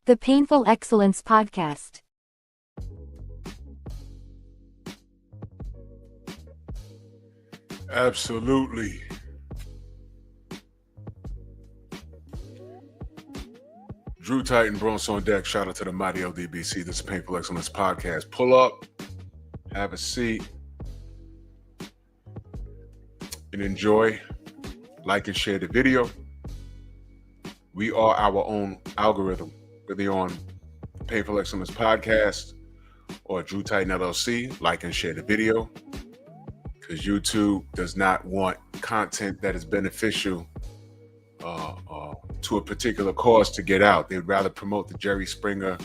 The Painful Excellence Podcast. Absolutely. Drew Titan, Bronx on deck. Shout out to the mighty LDBC. This is Painful Excellence Podcast. Pull up, have a seat, and enjoy. Like and share the video. We are our own algorithm, whether you're on Painful Excellence Podcast or Drew Titan LLC. Like and share the video, because YouTube does not want content that is beneficial to a particular cause to get out. They'd rather promote the Jerry Springer,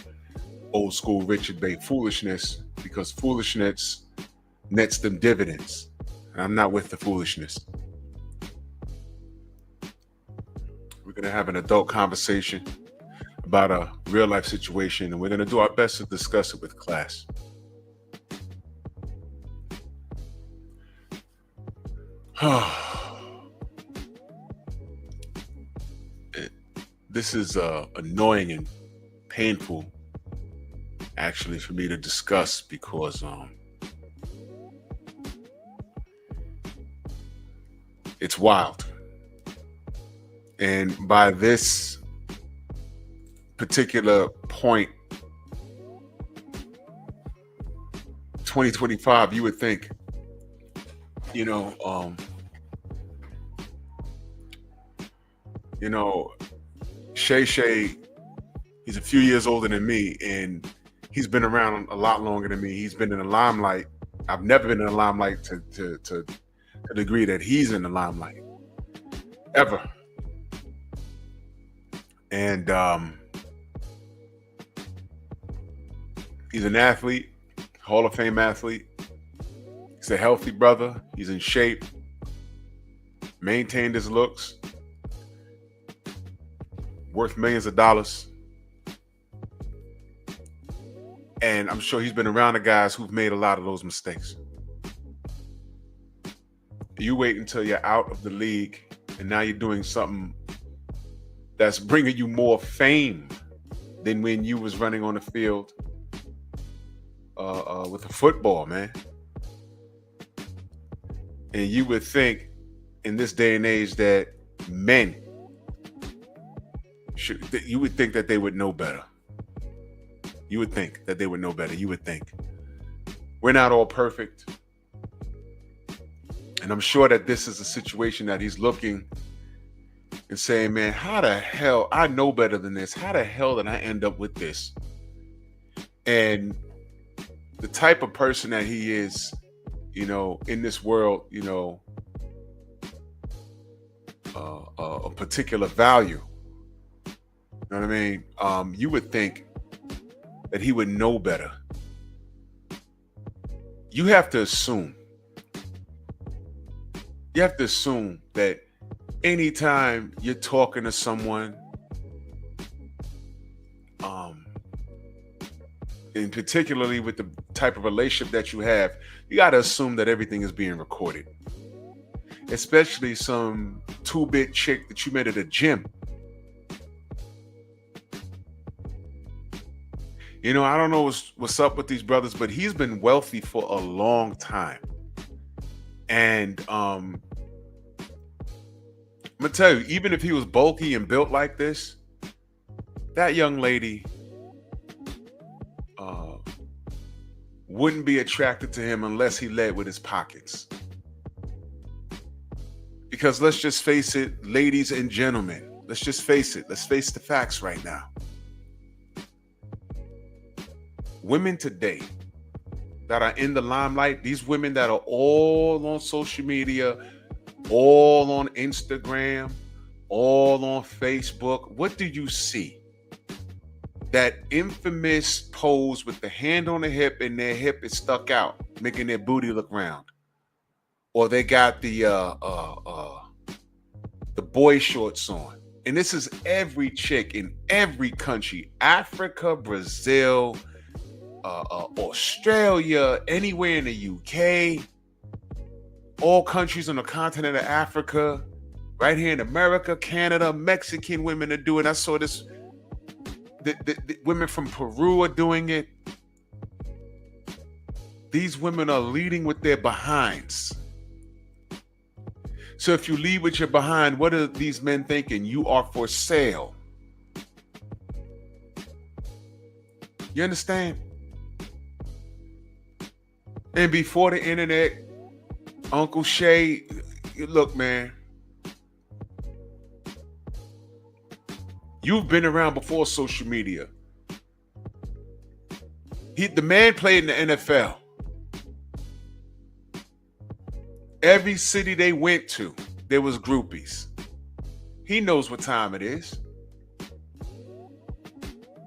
old school Richard Bait foolishness, because foolishness nets them dividends. And I'm not with the foolishness. We're going to have an adult conversation about a real life situation, and we're going to do our best to discuss it with class. This is annoying and painful, actually, for me to discuss, because it's wild. And by this particular point, 2025, you would think, Shay, he's a few years older than me, and he's been around a lot longer than me. He's been in the limelight. I've never been in the limelight to the degree that he's in the limelight, ever. And he's an athlete, Hall of Fame athlete. He's a healthy brother. He's in shape, maintained his looks, worth millions of dollars. And I'm sure he's been around the guys who've made a lot of those mistakes. You wait until you're out of the league, and now you're doing something that's bringing you more fame than when you was running on the field with a football, man. And you would think in this day and age that men you would think that they would know better. You would think that they would know better. You would think. We're not all perfect. And I'm sure that this is a situation that he's looking and saying, man, how the hell, I know better than this. How the hell did I end up with this? And the type of person that he is, in this world, a particular value. You know what I mean? You would think that he would know better. You have to assume that anytime you're talking to someone, and particularly with the type of relationship that you have, you got to assume that everything is being recorded. Especially some 2-bit chick that you met at a gym. I don't know what's up with these brothers, but he's been wealthy for a long time. And I'm going to tell you, even if he was bulky and built like this, that young lady wouldn't be attracted to him unless he led with his pockets. Because let's just face it, ladies and gentlemen, let's face the facts right now. Women today that are in the limelight, these women that are all on social media, all on Instagram, all on Facebook, what do you see? That infamous pose with the hand on the hip and their hip is stuck out, making their booty look round. Or they got the boy shorts on. And this is every chick in every country, Africa, Brazil, Australia, anywhere in the UK, all countries on the continent of Africa, right here in America, Canada, Mexican women are doing. I saw this The women from Peru are doing it. These women are leading with their behinds. So if you lead with your behind, what are these men thinking? You are for sale. You understand? And before the internet, Uncle Shay, look, man, you've been around before social media. The man played in the NFL. Every city they went to, there was groupies. He knows what time it is.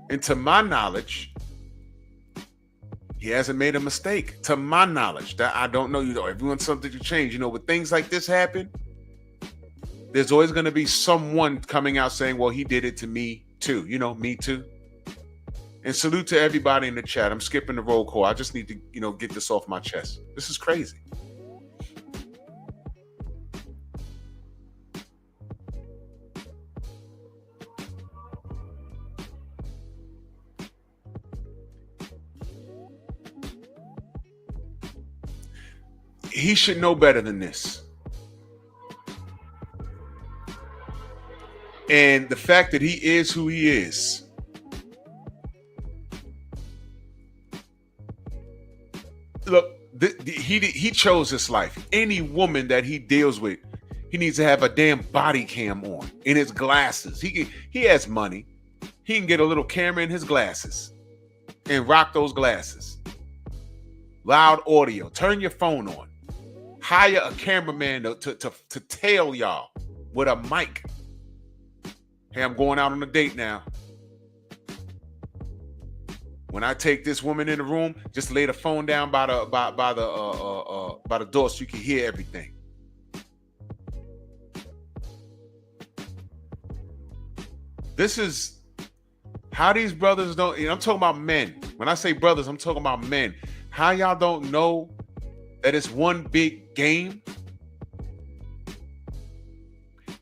And to my knowledge, he hasn't made a mistake. To my knowledge, that I don't know, everyone's something to change. When things like this happen, there's always going to be someone coming out saying, well, he did it to me too. Me too. And salute to everybody in the chat. I'm skipping the roll call. I just need to, get this off my chest. This is crazy. He should know better than this. And the fact that he is who he is, look, he chose this life. Any woman that he deals with, he needs to have a damn body cam on in his glasses. He has money. He can get a little camera in his glasses and rock those glasses. Loud audio. Turn your phone on. Hire a cameraman to tail y'all with a mic. Hey, I'm going out on a date now. When I take this woman in the room, just lay the phone down by the door so you can hear everything. This is how these brothers don't. I'm talking about men. When I say brothers, I'm talking about men. How y'all don't know that it's one big game?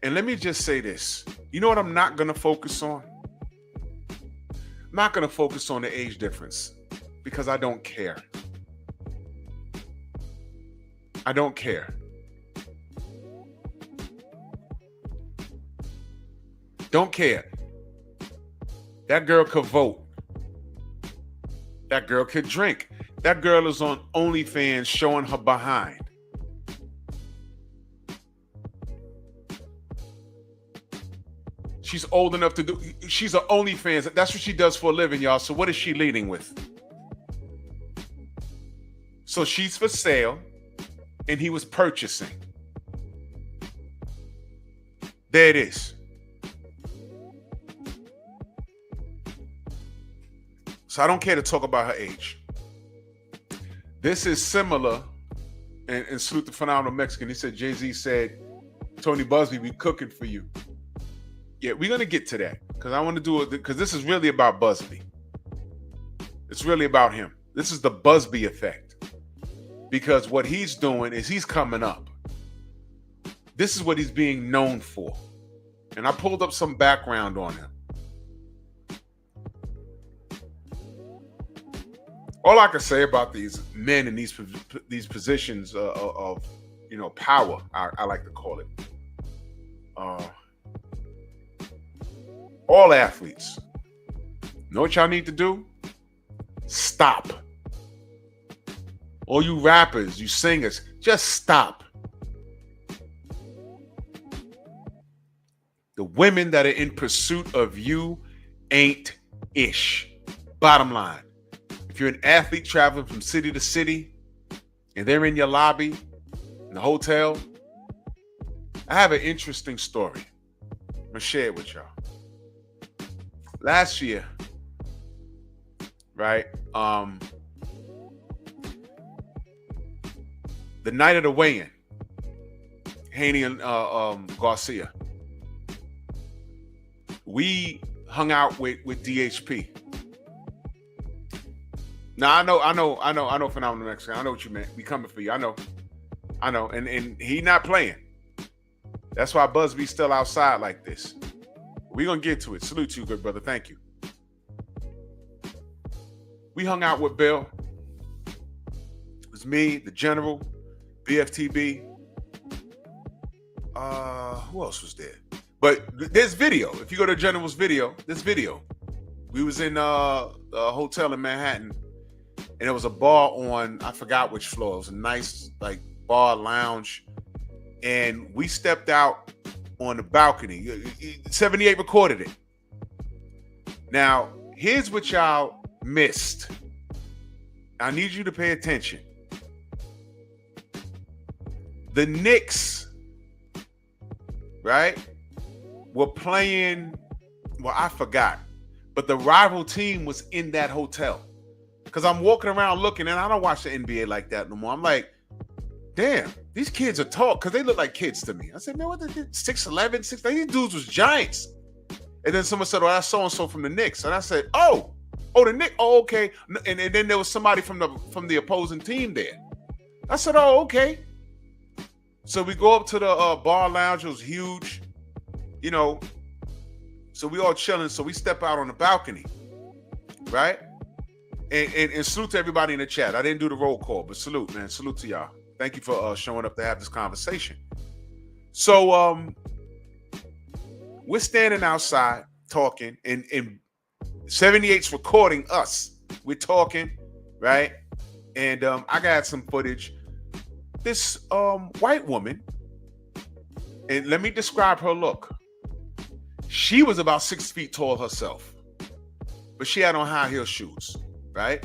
And let me just say this. You know what I'm not going to focus on? I'm not going to focus on the age difference because I don't care. I don't care. Don't care. That girl could vote. That girl could drink. That girl is on OnlyFans showing her behind. She's old enough to do. She's an OnlyFans. That's what she does for a living, y'all. So what is she leading with? So she's for sale, and he was purchasing. There it is. So I don't care to talk about her age. This is similar, and salute the phenomenal Mexican. He said, Jay-Z said, Tony Buzbee, we cooking for you. Yeah, we're going to get to that because I want to do it because this is really about Buzbee. It's really about him. This is the Buzbee effect because what he's doing is he's coming up. This is what he's being known for. And I pulled up some background on him. All I can say about these men in these positions of power, I like to call it, all athletes, know what y'all need to do? Stop. All you rappers, you singers, just stop. The women that are in pursuit of you ain't ish. Bottom line. If you're an athlete traveling from city to city and they're in your lobby, in the hotel, I have an interesting story. I'm going to share it with y'all. Last year, right, the night of the weigh-in, Haney and Garcia, we hung out with DHP. Now I know, phenomenal Mexican. I know what you meant. We coming for you. I know, and he not playing. That's why Buzbee's still outside like this. We're gonna get to it. Salute to you, good brother. Thank you. we hung out with Bill. It was me, the General, BFTB. Who else was there? But there's video. If you go to General's video, there's video. We was in a hotel in Manhattan, and there was a bar on, I forgot which floor. It was a nice like bar lounge, and we stepped out on the balcony. 78 recorded it. Now, here's what y'all missed. I need you to pay attention. The Knicks, right, were playing, well, I forgot, but the rival team was in that hotel. Because I'm walking around looking, and I don't watch the NBA like that no more. I'm like, damn, these kids are tall, because they look like kids to me. I said, man, what the 6'11", 6'9", these dudes was giants. And then someone said, oh, that's so-and-so from the Knicks. And I said, oh, the Knicks, oh, okay. And then there was somebody from the opposing team there. I said, oh, okay. So we go up to the bar lounge. It was huge, you know. So we all chilling. So we step out on the balcony, right? And salute to everybody in the chat. I didn't do the roll call, but salute, man. Salute to y'all. Thank you for showing up to have this conversation. So we're standing outside talking, and 78's recording us. We're talking, right? And I got some footage. This white woman, and let me describe her look. She was about 6 feet tall herself, but she had on high heel shoes, right?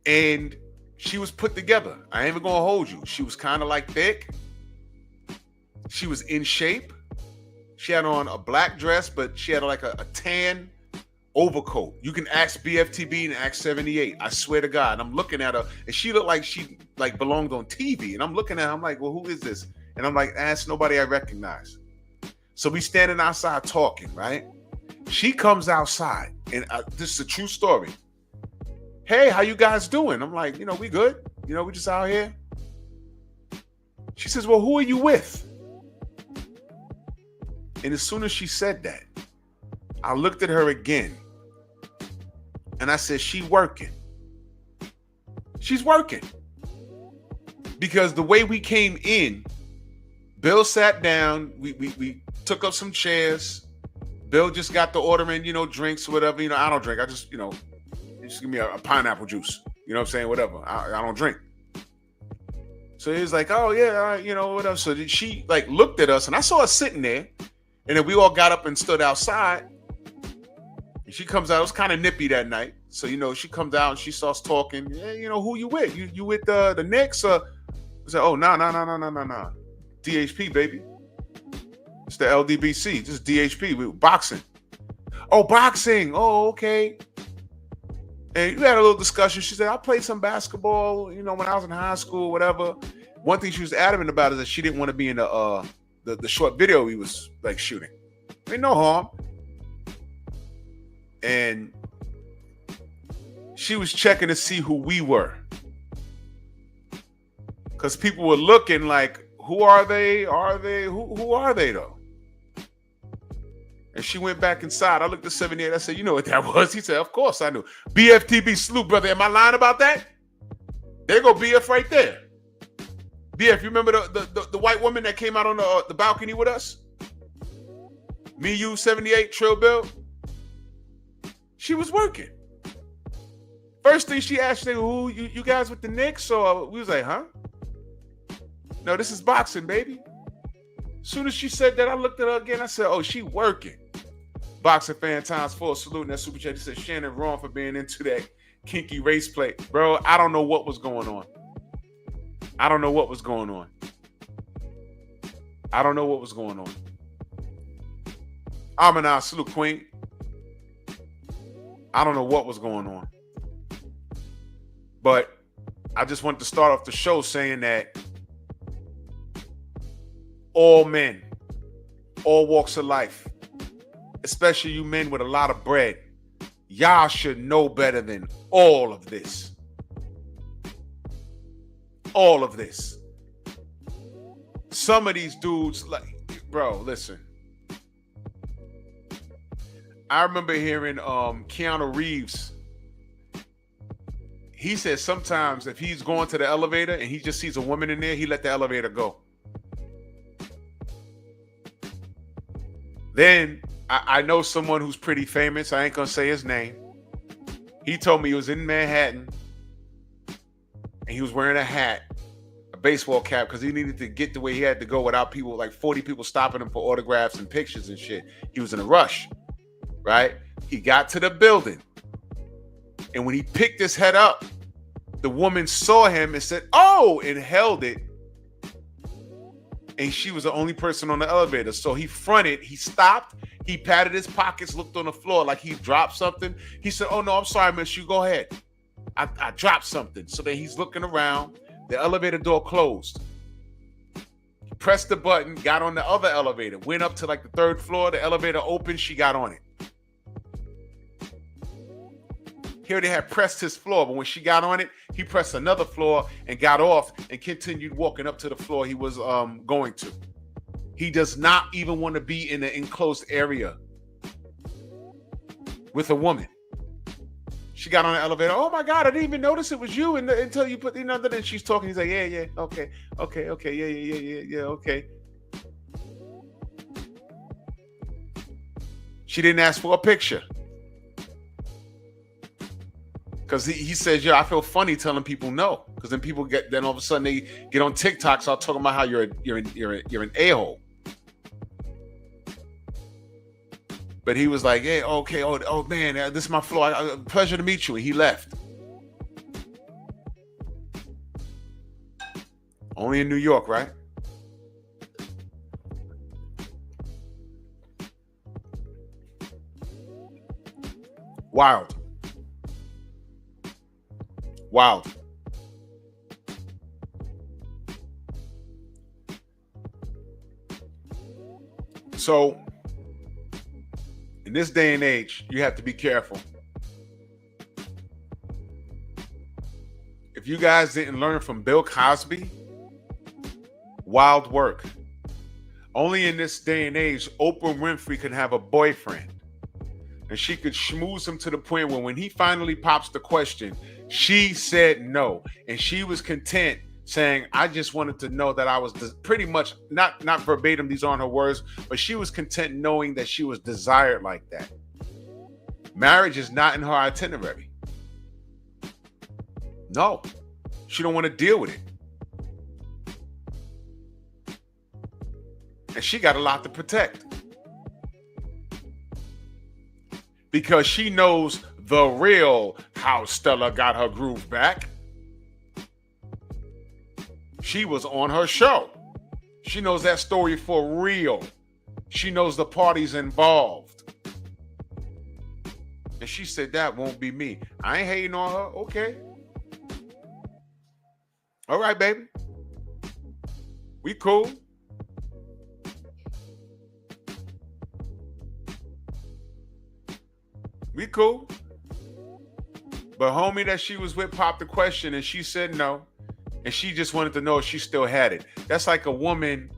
And she was put together. I ain't even gonna hold you. She was kind of like thick. She was in shape. She had on a black dress, but she had like a tan overcoat. You can ask BFTB and ask 78. I swear to God. I'm looking at her, and she looked like she like belonged on TV. And I'm looking at her, I'm like, well, who is this? And I'm like, ask nobody I recognize. So we standing outside talking, right? She comes outside, and this is a true story. Hey, how you guys doing? I'm like, we good. We just out here. She says, well, who are you with? And as soon as she said that, I looked at her again. And I said, she working. She's working. Because the way we came in, Bill sat down. We took up some chairs. Bill just got the ordering, drinks or whatever. I don't drink. I just, just give me a pineapple juice. You know what I'm saying? Whatever. I don't drink. So he was like, oh, yeah, all right, whatever. So she, looked at us, and I saw her sitting there. And then we all got up and stood outside. And she comes out. It was kind of nippy that night. So, she comes out and she starts talking. Yeah, who you with? You with the Knicks? I said, oh, no. DHP, baby. It's the LDBC. Just DHP. We boxing. Oh, boxing. Oh, okay. And we had a little discussion. She said, I played some basketball, when I was in high school, whatever. One thing she was adamant about is that she didn't want to be in the short video we was shooting. Ain't no harm. And she was checking to see who we were. Because people were looking like, who are they? Who are they though? And she went back inside. I looked at 78. I said, you know what that was? He said, of course I knew. BFTB salute, brother. Am I lying about that? There go BF right there. BF, you remember the white woman that came out on the balcony with us? Me, you, 78, Trill Bill. She was working. First thing she asked, who you guys with the Knicks? So we was like, huh? No, this is boxing, baby. As soon as she said that, I looked at her again. I said, oh, she working. Boxing fan times 4 saluting that super chat. He said, Shannon wrong for being into that kinky race play. Bro, I don't know what was going on. I don't know what was going on. Amina, salute queen. I don't know what was going on. But I just wanted to start off the show saying that all men, all walks of life, especially you men with a lot of bread, y'all should know better than all of this. All of this. Some of these dudes, bro, listen. I remember hearing Keanu Reeves he said sometimes if he's going to the elevator and he just sees a woman in there, he let the elevator go. Then I know someone who's pretty famous. I ain't gonna say his name. He told me he was in Manhattan and he was wearing a hat, a baseball cap, because he needed to get the way he had to go without people, like 40 people stopping him for autographs and pictures and shit. He was in a rush, right? He got to the building. And when he picked his head up, the woman saw him and said, "Oh," and held it. And she was the only person on the elevator. So he fronted, he stopped, he patted his pockets, looked on the floor like he dropped something. He said, "Oh, no, I'm sorry, miss, you go ahead. I dropped something." So then he's looking around. The elevator door closed. He pressed the button, got on the other elevator, went up to like the third floor. The elevator opened, she got on it. Here they had pressed his floor, but when she got on it, he pressed another floor and got off and continued walking up to the floor he was going to. He does not even want to be in an enclosed area with a woman. She got on the elevator. "Oh my God, I didn't even notice it was you until you put then she's talking. He's like, yeah, okay, yeah, okay. She didn't ask for a picture. Because he says, "Yeah, I feel funny telling people no." Because then people then all of a sudden they get on TikTok, start talking about how you're an a-hole. But he was like, "Hey, okay, oh man, this is my floor. Pleasure to meet you." And he left. Only in New York, right? Wild. So, in this day and age, you have to be careful. If you guys didn't learn from Bill Cosby, wild work. Only in this day and age, Oprah Winfrey could have a boyfriend. And she could schmooze him to the point where when he finally pops the question, she said no. And she was content saying, "I just wanted to know that I was pretty much," not verbatim, these aren't her words, but she was content knowing that she was desired like that. Marriage is not in her itinerary. No, she don't want to deal with it. And she got a lot to protect. Because she knows the real how Stella got her groove back. She was on her show. She knows that story for real. She knows the parties involved. And she said, "That won't be me." I ain't hating on her. Okay. All right, baby. We cool. We cool. But homie that she was with popped the question and she said no. And she just wanted to know if she still had it. That's like a woman.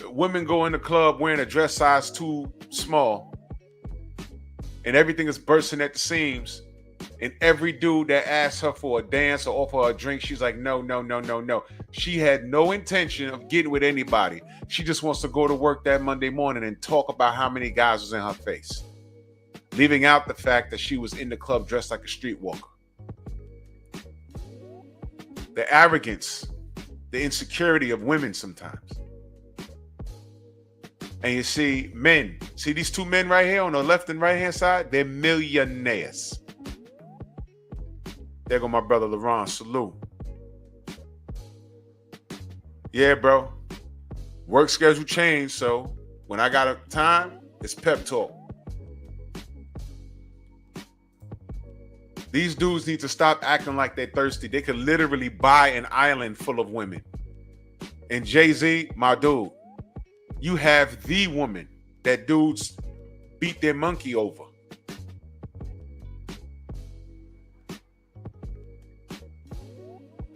Women go in the club wearing a dress size too small. And everything is bursting at the seams. And every dude that asks her for a dance or offer her a drink, she's like, no. She had no intention of getting with anybody. She just wants to go to work that Monday morning and talk about how many guys was in her face. Leaving out the fact that she was in the club dressed like a streetwalker. The arrogance, the insecurity of women sometimes. And you see men, see these two men right here on the left and right hand side, they're millionaires. There go my brother LaRon, salute. Yeah, bro. Work schedule changed, so when I got a time, it's pep talk. These dudes need to stop acting like they're thirsty. They could literally buy an island full of women. And Jay-Z, my dude, you have the woman that dudes beat their monkey over.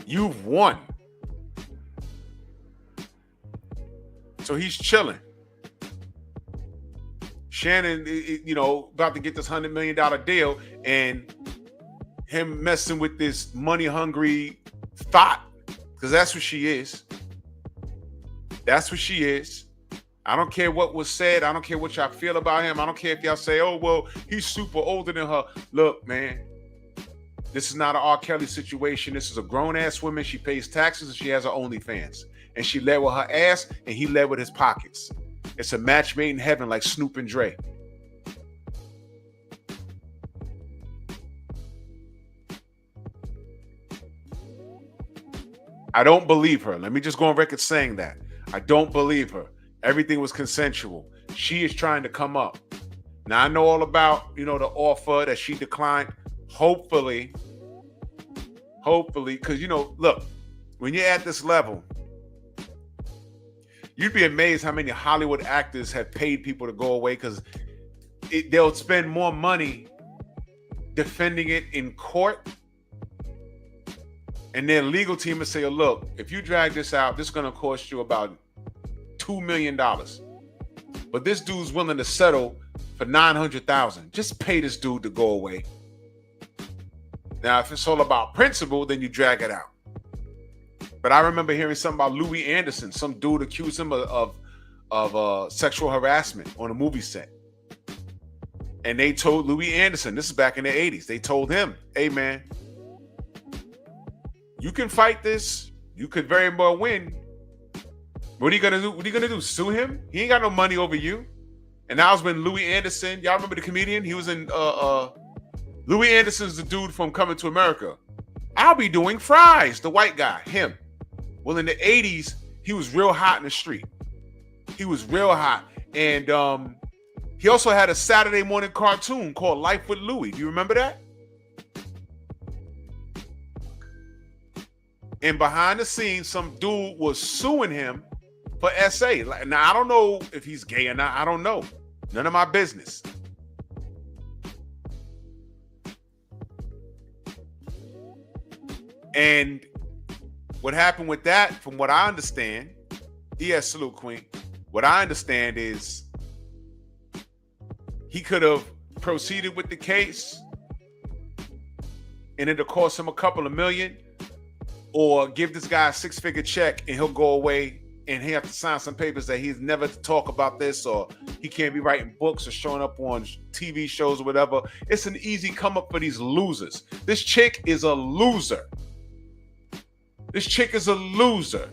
You've won. So he's chilling. Shannon, about to get this $100 million deal, and him messing with this money-hungry thought, because that's what she is. That's what she is. I don't care what was said. I don't care what y'all feel about him. I don't care if y'all say, oh, well, he's super older than her. Look, man, this is not an R. Kelly situation. This is a grown-ass woman. She pays taxes and she has her OnlyFans. And she led with her ass and he led with his pockets. It's a match made in heaven, like Snoop and Dre. I don't believe her. Let me just go on record saying that. I don't believe her. Everything was consensual. She is trying to come up. Now, I know all about, the offer that she declined. Hopefully, because, look, when you're at this level, you'd be amazed how many Hollywood actors have paid people to go away, because they'll spend more money defending it in court. And their legal team will say, oh, look, if you drag this out, this is going to cost you about $2 million. But this dude's willing to settle for $900,000. Just pay this dude to go away. Now, if it's all about principle, then you drag it out. But I remember hearing something about Louis Anderson. Some dude accused him of sexual harassment on a movie set. And they told Louis Anderson, this is back in the 80s, they told him, hey, man, you can fight this. You could very well win. What are you gonna do? What are you gonna do? Sue him? He ain't got no money over you. And that was when Louis Anderson, y'all remember the comedian? He was in Louis Anderson's the dude from Coming to America. I'll be doing fries, the white guy, him. Well, in the 80s, he was real hot in the street. He was real hot. And he also had a Saturday morning cartoon called Life with Louis. Do you remember that? And behind the scenes, some dude was suing him for SA. Now, I don't know if he's gay or not. I don't know. None of my business. And what happened with that, from what I understand, yes, salute, Queen. What I understand is he could have proceeded with the case and it'll cost him a couple of million, or give this guy a six-figure check and he'll go away and he have to sign some papers that he's never to talk about this, or he can't be writing books or showing up on TV shows or whatever. It's an easy come up for these losers. This chick is a loser. This chick is a loser.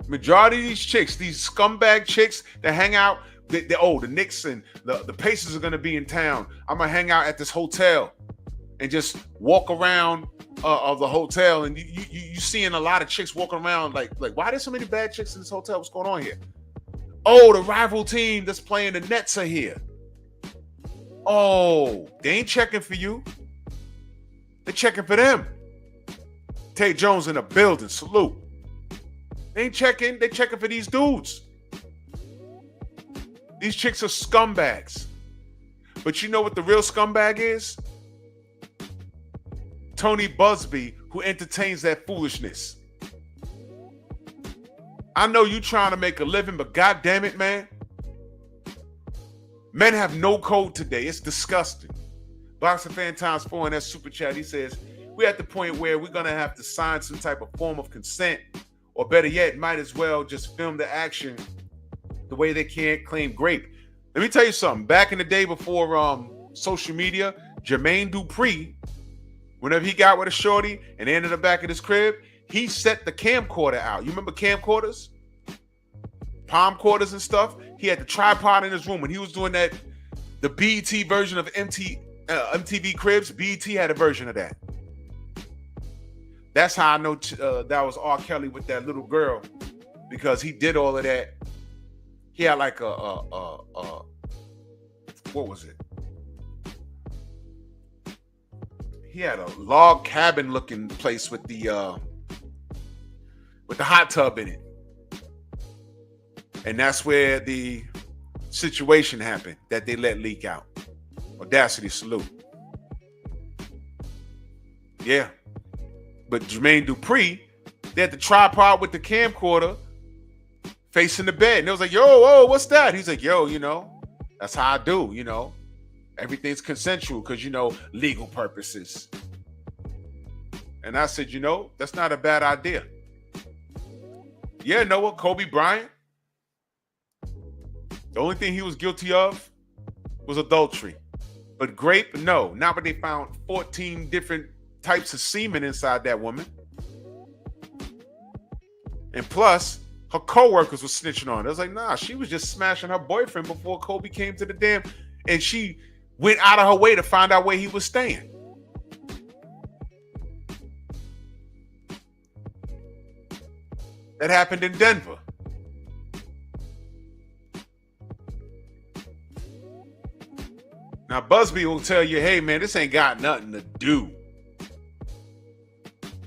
Majority of these chicks, these scumbag chicks that hang out, the Knicks and the Pacers are going to be in town. I'm going to hang out at this hotel and just walk around of the hotel, and you seeing a lot of chicks walking around like why there's so many bad chicks in this hotel? What's going on here? Oh, the rival team that's playing the Nets are here. Oh, they ain't checking for you. They're checking for them. Tay Jones in the building. Salute. They ain't checking. They're checking for these dudes. These chicks are scumbags. But you know what the real scumbag is? Tony Buzbee, who entertains that foolishness. I know you trying to make a living, but God damn it, man. Men have no code today. It's disgusting. Boxer Fan Times 4 in that super chat, he says, we're at the point where we're going to have to sign some type of form of consent, or better yet, might as well just film the action the way they can't claim grape. Let me tell you something. Back in the day before social media, Jermaine Dupri, whenever he got with a shorty and they ended up back at his crib, he set the camcorder out. You remember camcorders? Palm quarters and stuff? He had the tripod in his room when he was doing that, the BET version of MTV Cribs. BET had a version of that. That's how I know that was R. Kelly with that little girl, because he did all of that. He had like what was it? He had a log cabin looking place with the hot tub in it. And that's where the situation happened that they let leak out. Audacity, salute. Yeah. But Jermaine Dupri, they had the tripod with the camcorder facing the bed. And it was like, yo, whoa, what's that? He's like, yo, that's how I do, Everything's consensual because, legal purposes. And I said, that's not a bad idea. Yeah, know what? Kobe Bryant, the only thing he was guilty of was adultery. But grape, no. Not when they found 14 different types of semen inside that woman. And plus, her co-workers were snitching on her. I was like, nah, she was just smashing her boyfriend before Kobe came to the damn, and she went out of her way to find out where he was staying. That happened in Denver. Now, Buzbee will tell you, hey, man, this ain't got nothing to do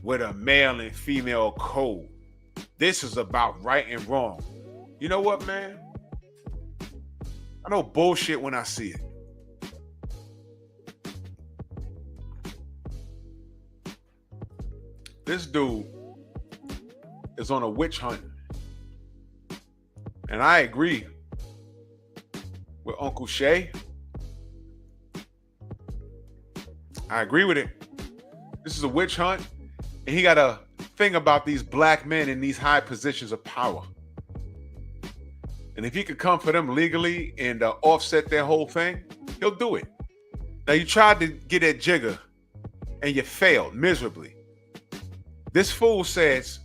with a male and female code. This is about right and wrong. You know what, man? I know bullshit when I see it. This dude is on a witch hunt. And I agree with Uncle Shay. I agree with it. This is a witch hunt. And he got a thing about these black men in these high positions of power. And if he could come for them legally and offset their whole thing, he'll do it. Now, you tried to get at Jigga and you failed miserably. This fool says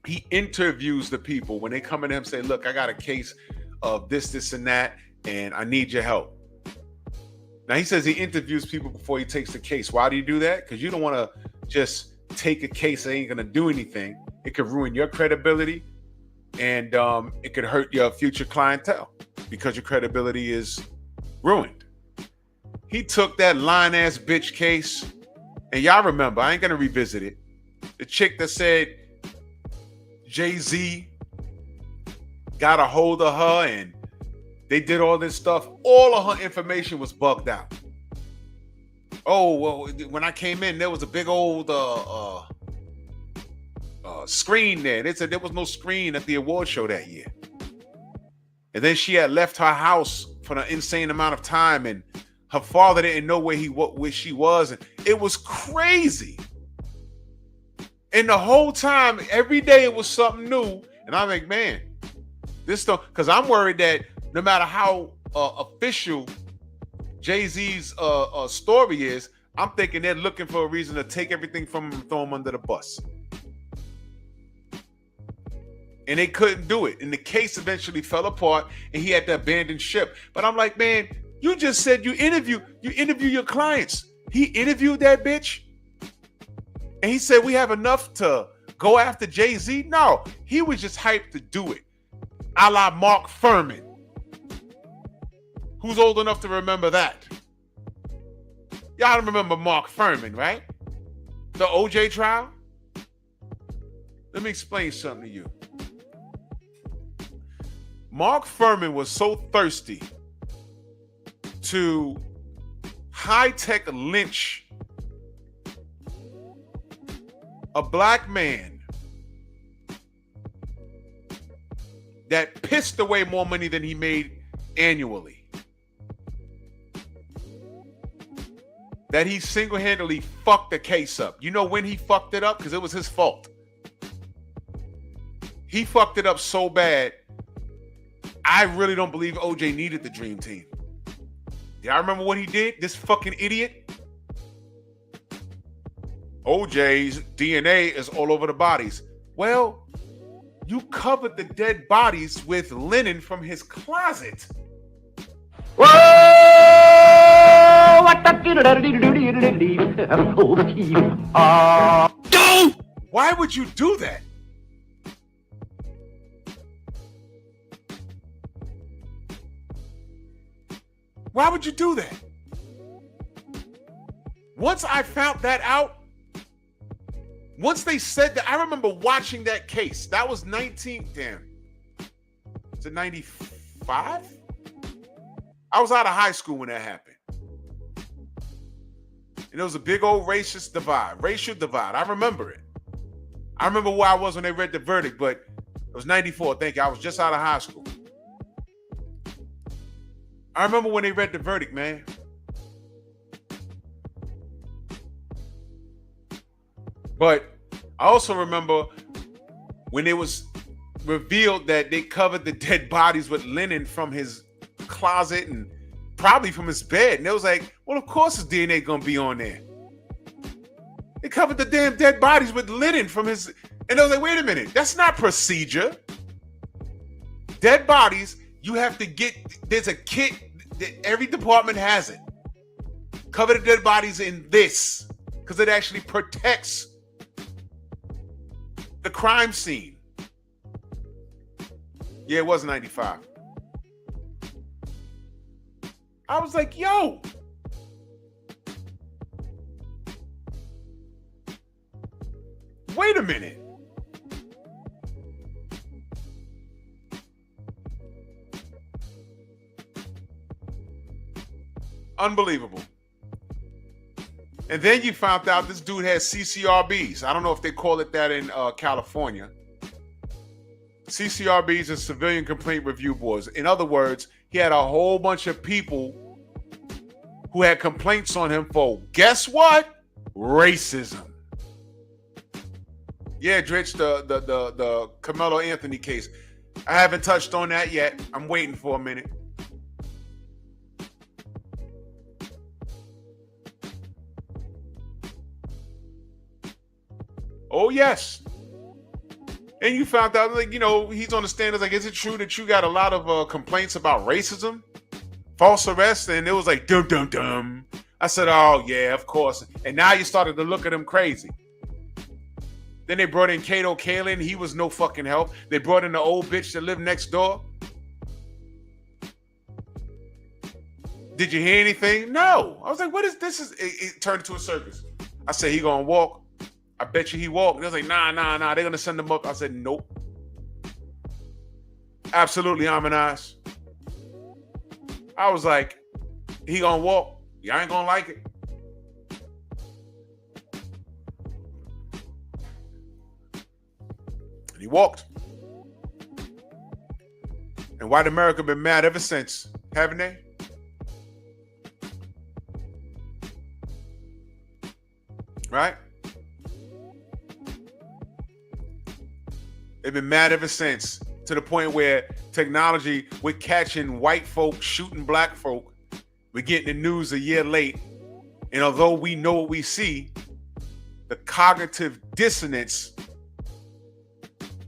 he interviews the people when they come in him and say, look, I got a case of this, and that, and I need your help. Now, he says he interviews people before he takes the case. Why do you do that? Because you don't want to just take a case that ain't going to do anything. It could ruin your credibility, and it could hurt your future clientele because your credibility is ruined. He took that lying-ass bitch case, and y'all remember, I ain't going to revisit it. The chick that said Jay-Z got a hold of her and they did all this stuff. All of her information was bugged out. Oh, well, when I came in, there was a big old screen there. They said there was no screen at the award show that year. And then she had left her house for an insane amount of time, and her father didn't know where she was. And it was crazy. And the whole time, every day it was something new. And I'm like, man, this stuff, because I'm worried that no matter how official Jay-Z's story is, I'm thinking they're looking for a reason to take everything from him and throw him under the bus. And they couldn't do it. And the case eventually fell apart and he had to abandon ship. But I'm like, man, you just said you interview your clients. He interviewed that bitch. And he said, we have enough to go after Jay-Z. No, he was just hyped to do it. A la Mark Furman. Who's old enough to remember that? Y'all remember Mark Furman, right? The OJ trial? Let me explain something to you. Mark Furman was so thirsty to high-tech lynch a black man that pissed away more money than he made annually. That he single-handedly fucked the case up. You know when he fucked it up? Because it was his fault. He fucked it up so bad, I really don't believe OJ needed the dream team. Y'all remember what he did? This fucking idiot? OJ's DNA is all over the bodies. Well, you covered the dead bodies with linen from his closet. Why would you do that? Why would you do that? Once I found that out, once they said that, I remember watching that case. That was 19, damn. Is it 95? I was out of high school when that happened. And there was a big old racial divide. I remember it. I remember where I was when they read the verdict, but it was 94, thank you. I was just out of high school. I remember when they read the verdict, man. But I also remember when it was revealed that they covered the dead bodies with linen from his closet and probably from his bed. And it was like, well, of course his DNA gonna be on there. They covered the damn dead bodies with linen from his... And I was like, wait a minute, that's not procedure. Dead bodies, you have to get... There's a kit, every department has it. Cover the dead bodies in this, because it actually protects the crime scene. Yeah, it was 95. I was like, yo. Wait a minute. Unbelievable. And then you found out this dude has CCRBs. I don't know if they call it that in California. CCRBs are Civilian Complaint Review Boards. In other words, he had a whole bunch of people who had complaints on him for, guess what? Racism. Yeah, Dritch, the Carmelo Anthony case. I haven't touched on that yet. I'm waiting for a minute. Oh, yes. And you found out, like, you know, he's on the stand. It's like, is it true that you got a lot of complaints about racism? False arrest? And it was like, dum, dum, dum. I said, oh, yeah, of course. And now you started to look at him crazy. Then they brought in Kato Kalin. He was no fucking help. They brought in the old bitch that lived next door. Did you hear anything? No. I was like, what is this? It turned into a circus. I said, he gonna walk. I bet you he walked. They was like, nah. They're gonna send him up. I said, nope. Absolutely, Amanaz. I was like, he gonna walk. Y'all ain't gonna like it. And he walked. And white America been mad ever since, haven't they? Right? They've been mad ever since, to the point where technology, we're catching white folk shooting black folk. We're getting the news a year late. And although we know what we see, the cognitive dissonance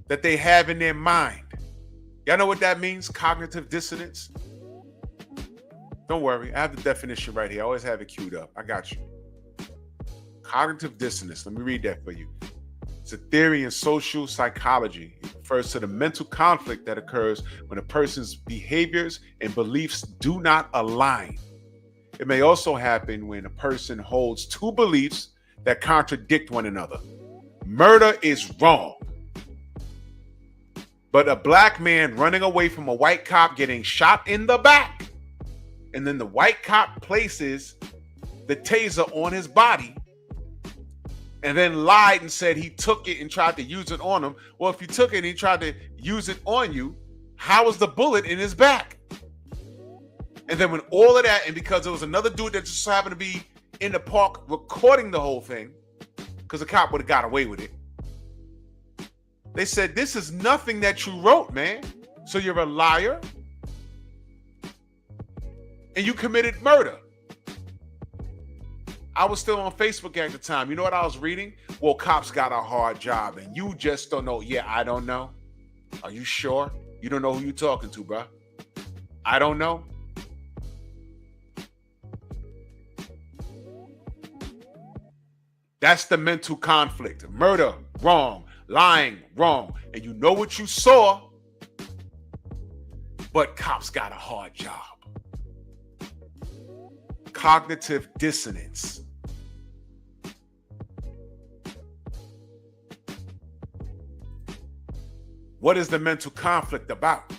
that they have in their mind. Y'all know what that means? Cognitive dissonance? Don't worry. I have the definition right here. I always have it queued up. I got you. Cognitive dissonance. Let me read that for you. It's a theory in social psychology. It refers to the mental conflict that occurs when a person's behaviors and beliefs do not align. It may also happen when a person holds two beliefs that contradict one another. Murder is wrong. But a black man running away from a white cop getting shot in the back, and then the white cop places the taser on his body and then lied and said he took it and tried to use it on him. Well, if he took it and he tried to use it on you, how was the bullet in his back? And then when all of that, and because there was another dude that just happened to be in the park recording the whole thing, because the cop would have got away with it, they said, this is nothing that you wrote, man. So you're a liar and you committed murder. I was still on Facebook at the time. You know what I was reading? Well, cops got a hard job and you just don't know. Yeah, I don't know. Are you sure? You don't know who you're talking to, bro. I don't know. That's the mental conflict. Murder, wrong. Lying, wrong. And you know what you saw, but cops got a hard job. Cognitive dissonance. What is the mental conflict about?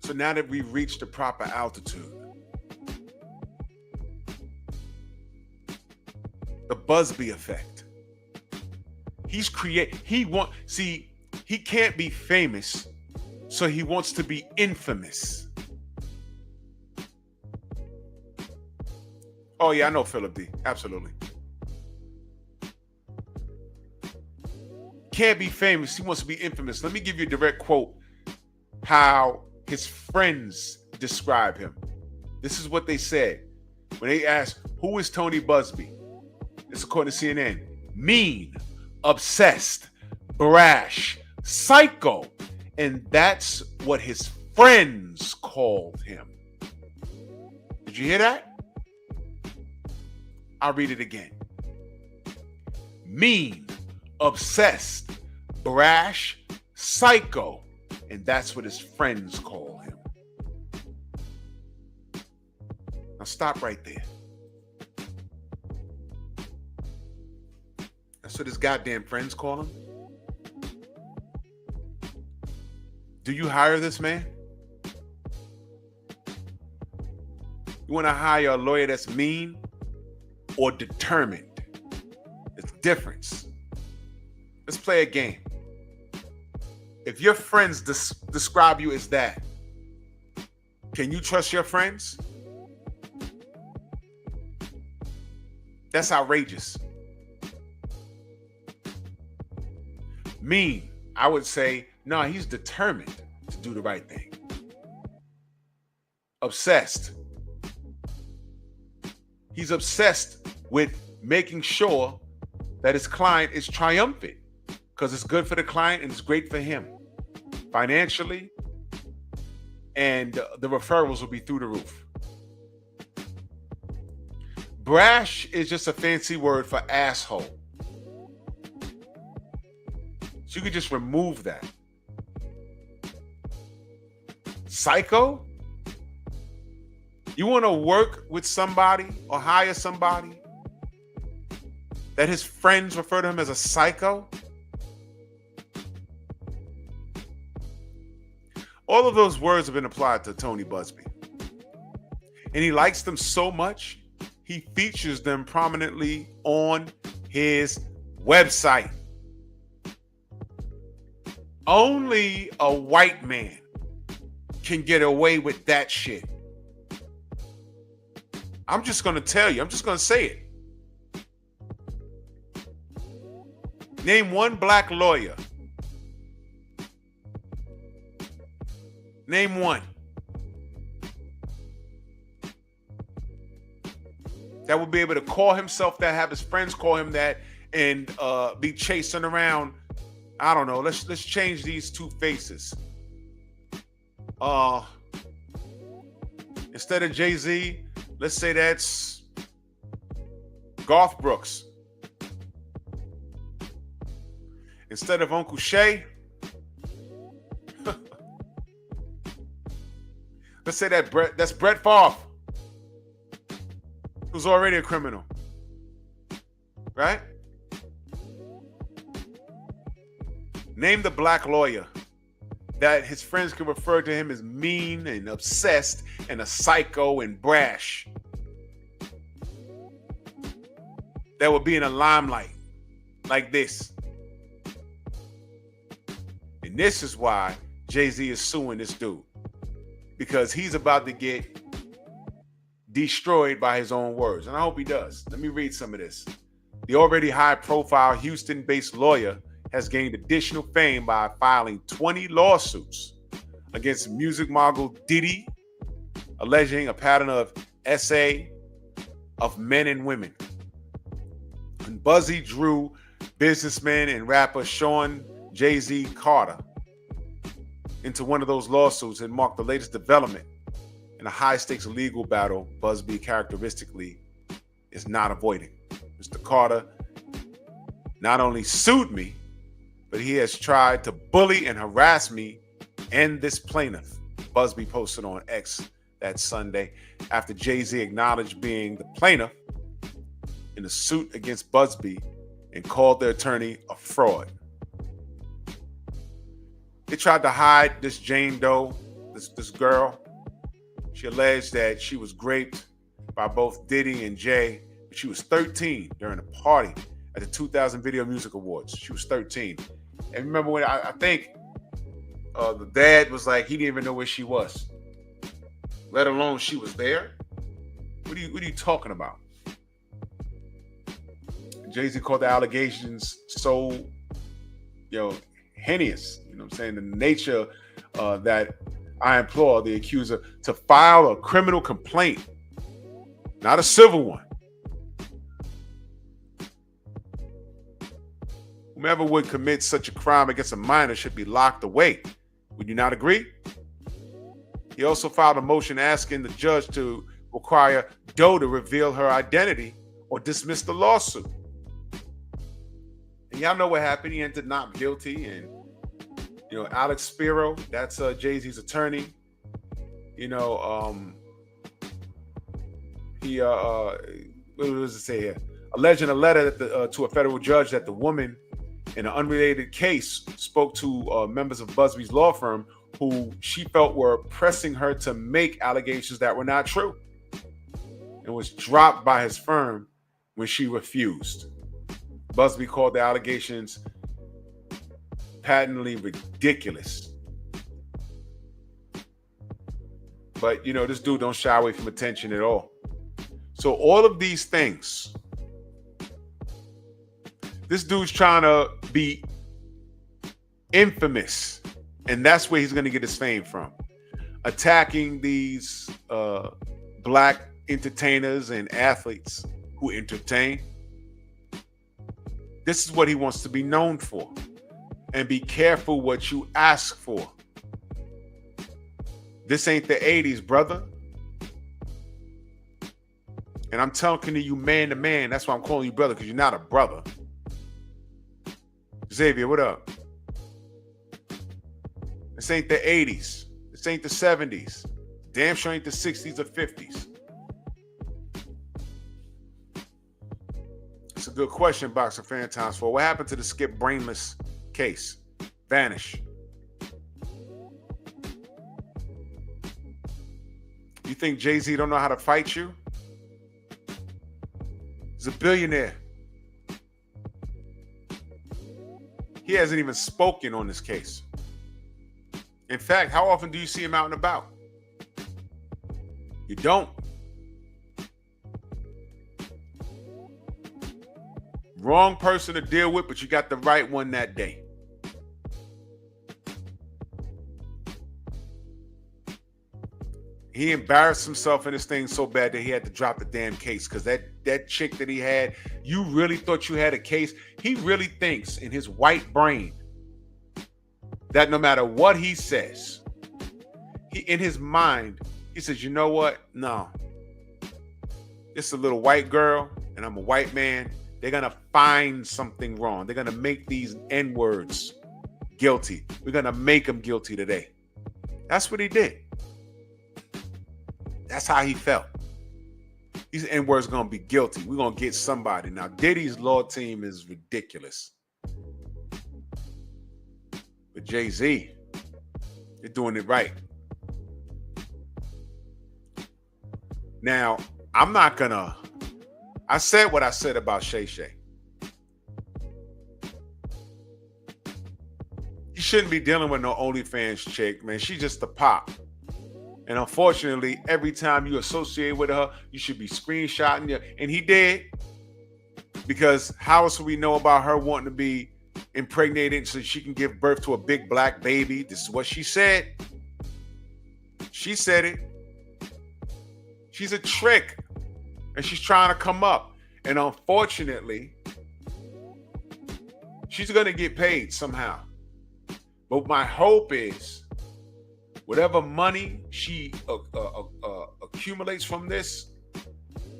So now that we've reached the proper altitude, the Buzbee effect. He can't be famous, so he wants to be infamous. Oh yeah, I know Philip D. Absolutely. Can't be famous, he wants to be infamous. Let me give you a direct quote how his friends describe him. This is what they said when they asked, who is Tony Buzbee? It's according to CNN. Mean, obsessed, brash, psycho. And that's what his friends called him. Did you hear that? I'll read it again. Mean, obsessed, brash, psycho. And that's what his friends call him. Now stop right there. That's what his goddamn friends call him. Do you hire this man? You want to hire a lawyer that's mean or determined? It's a difference. Let's play a game. If your friends describe you as that, can you trust your friends? That's outrageous. Mean, I would say, no, he's determined to do the right thing. Obsessed. He's obsessed with making sure that his client is triumphant because it's good for the client and it's great for him financially, and the referrals will be through the roof. Brash is just a fancy word for asshole. So you could just remove that. Psycho? You want to work with somebody or hire somebody that his friends refer to him as a psycho? All of those words have been applied to Tony Buzbee. And he likes them so much, he features them prominently on his website. Only a white man can get away with that shit. I'm just going to tell you. I'm just going to say it. Name one black lawyer. Name one. That would be able to call himself that, have his friends call him that, and be chasing around. I don't know. Let's change these two faces. Instead of Jay-Z, let's say that's Garth Brooks. Instead of Uncle Shay, let's say that's Brett Favre, who's already a criminal, right? Name the black lawyer that his friends can refer to him as mean and obsessed and a psycho and brash. That would be in a limelight like this. And this is why Jay-Z is suing this dude. Because he's about to get destroyed by his own words. And I hope he does. Let me read some of this. The already high-profile Houston-based lawyer has gained additional fame by filing 20 lawsuits against music mogul Diddy, alleging a pattern of SA of men and women. And Buzzy drew businessman and rapper Sean Jay-Z Carter into one of those lawsuits and marked the latest development in a high-stakes legal battle Buzbee characteristically is not avoiding. Mr. Carter not only sued me, but he has tried to bully and harass me and this plaintiff. Buzbee posted on X that Sunday after Jay-Z acknowledged being the plaintiff in a suit against Buzbee and called the attorney a fraud. They tried to hide this Jane Doe, this girl. She alleged that she was raped by both Diddy and Jay, but she was 13 during a party at the 2000 Video Music Awards. She was 13. And remember when I think the dad was like, he didn't even know where she was, let alone she was there. What are you talking about? Jay-Z called the allegations so, heinous. You know what I'm saying? The nature that I implore the accuser to file a criminal complaint, not a civil one. Whomever would commit such a crime against a minor should be locked away. Would you not agree? He also filed a motion asking the judge to require Doe to reveal her identity or dismiss the lawsuit. And y'all know what happened. He entered not guilty. And, Alex Spiro, that's Jay-Z's attorney. He, what does it say here? Alleging a letter that to a federal judge that the woman in an unrelated case spoke to members of Buzbee's law firm who she felt were pressing her to make allegations that were not true, and was dropped by his firm when she refused. Buzbee called the allegations patently ridiculous. But, this dude don't shy away from attention at all. So all of these things, this dude's trying to be infamous, and that's where he's going to get his fame from. Attacking these black entertainers and athletes who entertain. This is what he wants to be known for. And be careful what you ask for. This ain't the 80s, brother. And I'm talking to you man to man. That's why I'm calling you brother, because you're not a brother. Xavier, what up? This ain't the 80s. This ain't the 70s. Damn sure ain't the 60s or 50s. It's a good question, Boxer Fan Times 4. What happened to the Skip Brainless case? Vanish. You think Jay-Z don't know how to fight you? He's a billionaire. He hasn't even spoken on this case. In fact, how often do you see him out and about? You don't. Wrong person to deal with, but you got the right one that day. He embarrassed himself in this thing so bad that he had to drop the damn case, because that chick that he had, you really thought you had a case? He really thinks in his white brain that no matter what he says, in his mind, he says, you know what? No. It's a little white girl and I'm a white man. They're going to find something wrong. They're going to make these N-words guilty. We're going to make them guilty today. That's what he did. That's how he felt. These N-words going to be guilty. We're going to get somebody. Now, Diddy's law team is ridiculous. But Jay-Z, they're doing it right. Now, I'm not going to... I said what I said about Shay Shay. You shouldn't be dealing with no OnlyFans chick, man. She's just a pop. And unfortunately, every time you associate with her, you should be screenshotting you. And he did. Because how else would we know about her wanting to be impregnated so she can give birth to a big black baby? This is what she said. She said it. She's a trick. And she's trying to come up. And unfortunately, she's going to get paid somehow. But my hope is whatever money she accumulates from this,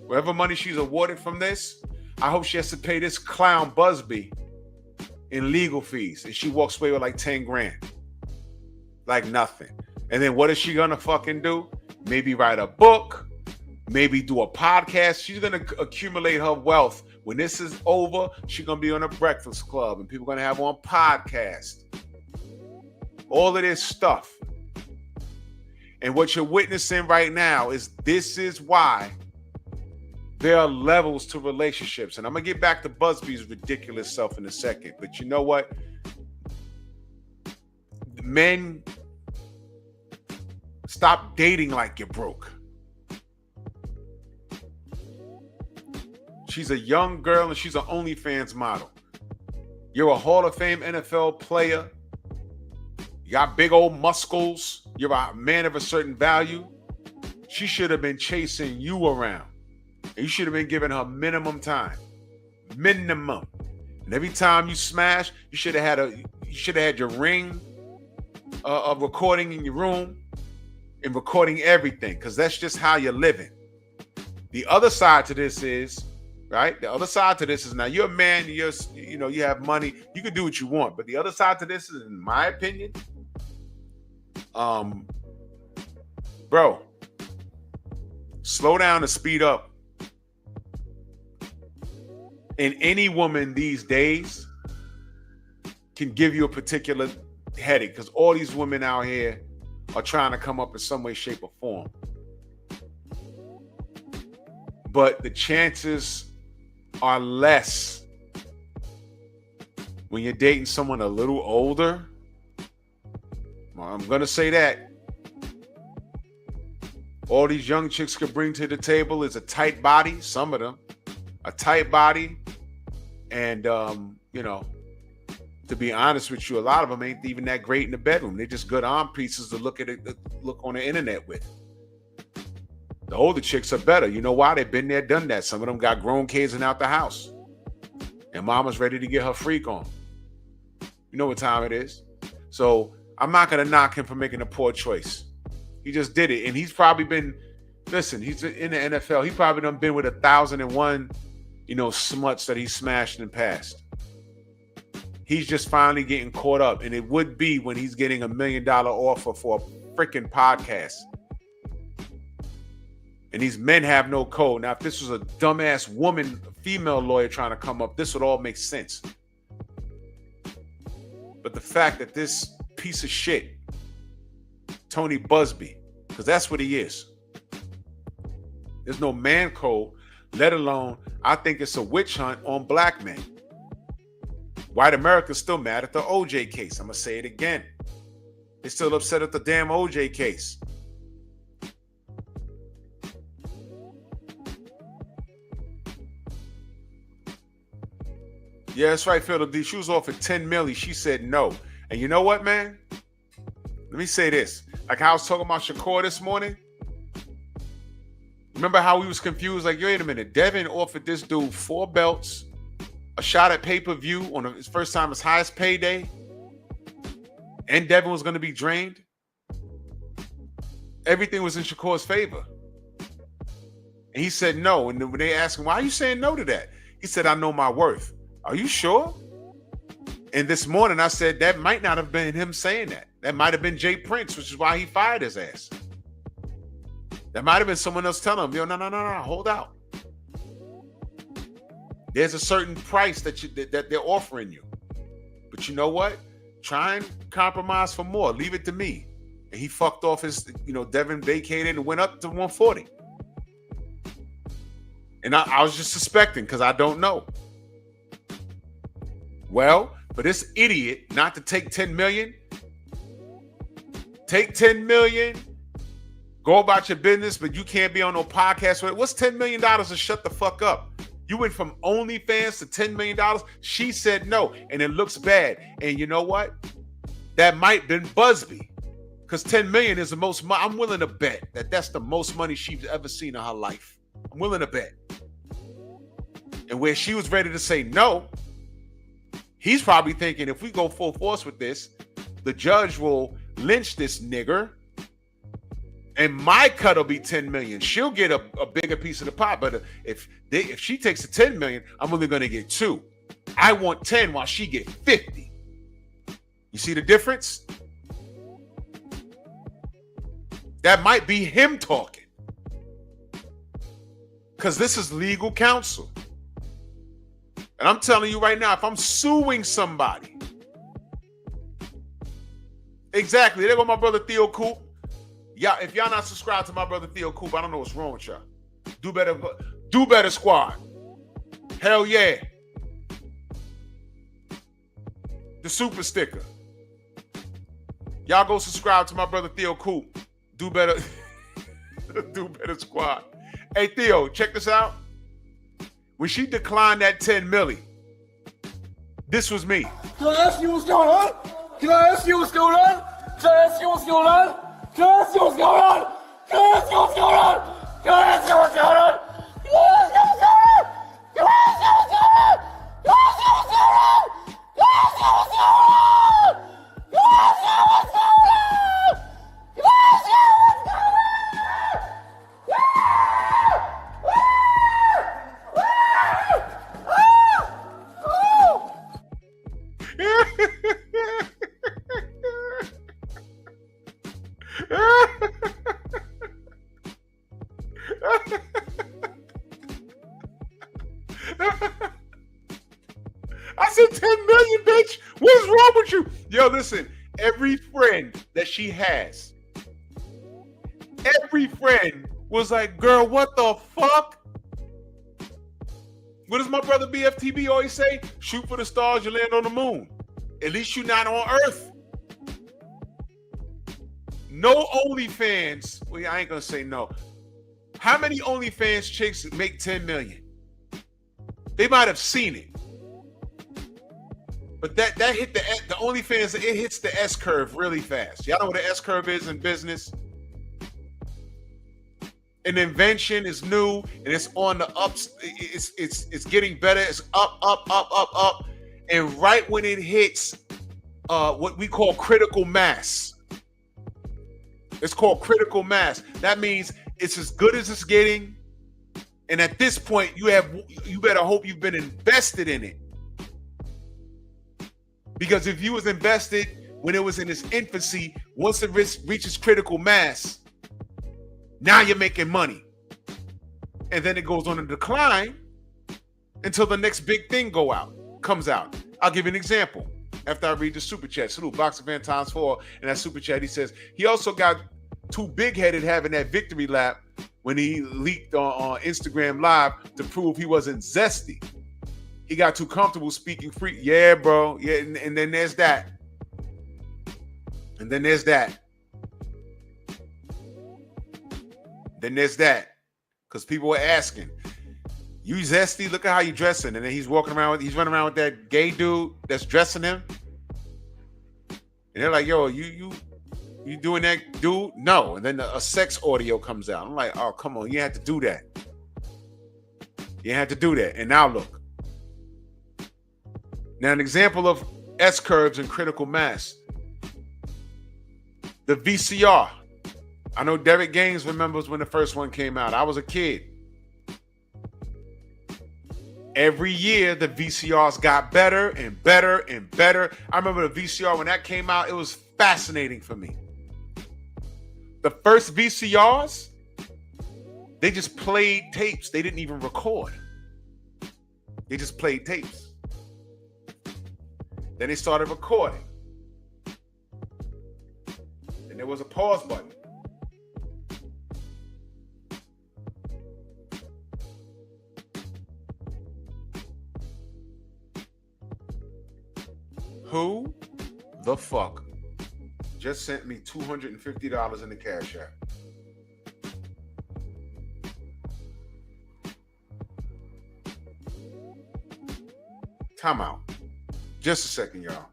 whatever money she's awarded from this, I hope she has to pay this clown Buzbee in legal fees. And she walks away with like 10 grand. Like nothing. And then what is she going to fucking do? Maybe write a book. Maybe do a podcast. She's going to accumulate her wealth. When this is over, she's going to be on a Breakfast Club and people are going to have her on podcast. All of this stuff. And what you're witnessing right now is this is why there are levels to relationships. And I'm going to get back to Buzbee's ridiculous self in a second. But you know what? Men, stop dating like you're broke. She's a young girl and she's an OnlyFans model. You're a Hall of Fame NFL player. You got big old muscles. You're a man of a certain value. She should have been chasing you around. And you should have been giving her minimum time. Minimum. And every time you smash, you should have had your ring of recording in your room and recording everything, because that's just how you're living. The other side to this is, right? The other side to this is, now you're a man, you have money, you can do what you want. But the other side to this is, in my opinion, bro, slow down and speed up. And any woman these days can give you a particular headache, because all these women out here are trying to come up in some way, shape, or form. But the chances are less when you're dating someone a little older. Well, I'm going to say that. All these young chicks could bring to the table is a tight body, some of them. A tight body. And, to be honest with you, a lot of them ain't even that great in the bedroom. They're just good arm pieces to look on the internet with. The older chicks are better. You know why? They've been there, done that. Some of them got grown kids and out the house. And mama's ready to get her freak on. You know what time it is. So I'm not going to knock him for making a poor choice. He just did it. And he's probably been, listen, he's in the NFL. He probably done been with 1,001, smuts that he smashed in the past. He's just finally getting caught up. And it would be when he's getting $1 million offer for a freaking podcast. And these men have no code. Now, if this was a dumbass woman, female lawyer trying to come up, this would all make sense. But the fact that this piece of shit, Tony Buzbee, because that's what he is. There's no man code, let alone, I think it's a witch hunt on black men. White America's still mad at the OJ case. I'm going to say it again. They're still upset at the damn OJ case. Yeah, that's right, Phil. She was offered $10 million. She said no. And you know what, man? Let me say this. Like how I was talking about Shakur this morning. Remember how we was confused? Like, wait a minute. Devin offered this dude 4 belts, a shot at pay-per-view on his first time, his highest payday, and Devin was going to be drained. Everything was in Shakur's favor. And he said no. And when they asked him, why are you saying no to that? He said, I know my worth. Are you sure? And this morning I said that might not have been him saying that. That might have been Jay Prince, which is why he fired his ass. That might have been someone else telling him, no, hold out. There's a certain price that they're offering you. But you know what? Try and compromise for more. Leave it to me. And he fucked off his, Devin vacated and went up to 140. And I was just suspecting because I don't know. Well, for this idiot not to take $10 million, take $10 million, go about your business, but you can't be on no podcast with it. What's $10 million to shut the fuck up? You went from OnlyFans to $10 million. She said no, and it looks bad. And you know what? That might have been Buzbee, because $10 million is the most money. I'm willing to bet that's the most money she's ever seen in her life. I'm willing to bet. And where she was ready to say no, he's probably thinking, if we go full force with this, the judge will lynch this nigger, and my cut will be $10 million. She'll get a bigger piece of the pie. But if she takes the $10 million, I'm only going to get 2. I want 10 while she get 50. You see the difference? That might be him talking, because this is legal counsel. And I'm telling you right now, if I'm suing somebody, exactly, there go my brother Theo Coop. Yeah, if y'all not subscribed to my brother Theo Coop, I don't know what's wrong with y'all. Do Do Better Squad. Hell yeah. The super sticker. Y'all go subscribe to my brother Theo Coop. Do Better. Do Better Squad. Hey Theo, check this out. When she declined that 10 milli, this was me. Can I ask you what's going on? Can I ask you what's going on? Can I ask you what's going on? Can I ask you what's going on? Can I ask you what's going on? Can I ask you what's going on? Can I ask you what's going on? Can I ask you what's going on? Can I ask you what's going on? Can I ask you what's going on? Can I ask you what's going on? Can I ask you what's going on? I said 10 million, bitch. What's wrong with you? Yo, listen, every friend that she has, every friend was like, girl, what the fuck? What does my brother BFTB always say? Shoot for the stars, you land on the moon. At least you're not on Earth. No OnlyFans. Well, I ain't gonna say no. How many OnlyFans chicks make 10 million? They might have seen it. But that hit the OnlyFans, it hits the S curve really fast. Y'all know what the S curve is in business? An invention is new and it's on the ups. It's getting better. It's up. And right when it hits what we call critical mass. It's called critical mass. That means it's as good as it's getting. And at this point, you better hope you've been invested in it. Because if you was invested when it was in its infancy, once it reaches critical mass, now you're making money. And then it goes on a decline until the next big thing comes out. I'll give you an example. After I read the super chat, salute Boxer Van times 4, and that super chat, he says he also got too big-headed having that victory lap when he leaked on Instagram Live to prove he wasn't zesty. He got too comfortable speaking free. Yeah, bro. Yeah, and then there's that. And then there's that. Then there's that. Because people were asking, you zesty? Look at how you dressing. And then he's running around with that gay dude that's dressing him. And they're like, yo, you doing that, dude? No. And then a sex audio comes out. I'm like, oh, come on. You had to do that. You had to do that. And now look. Now, an example of S curves and critical mass. The VCR. I know Derek Gaines remembers when the first one came out. I was a kid. Every year, the VCRs got better and better and better. I remember the VCR, when that came out, it was fascinating for me. The first VCRs, they just played tapes. They didn't even record. They just played tapes. Then they started recording. And there was a pause button. Who the fuck just sent me $250 in the Cash App? Time out. Just a second, y'all.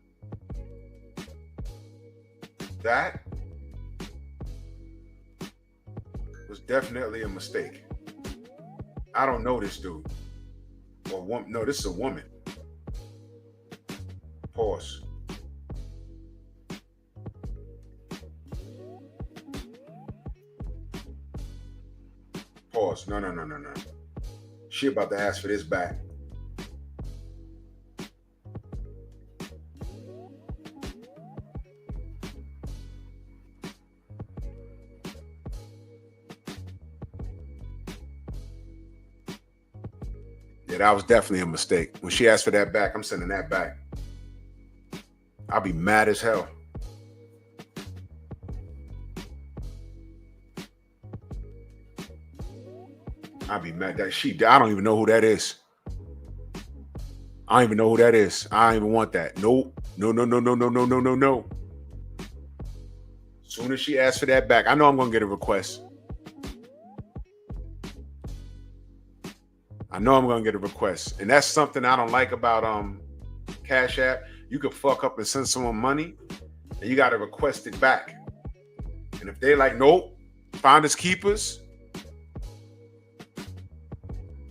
That was definitely a mistake. I don't know this dude. Or woman. No, this is a woman. Pause. Pause. No. She about to ask for this back. Yeah, that was definitely a mistake. When she asked for that back, I'm sending that back. I'll be mad as hell. I'd be mad that I don't even know who that is. I don't even know who that is. I don't even want that. Nope. No. As soon as she asks for that back, I know I'm gonna get a request. And that's something I don't like about Cash App. You could fuck up and send someone money, and you gotta request it back. And if they like, nope, finders keepers,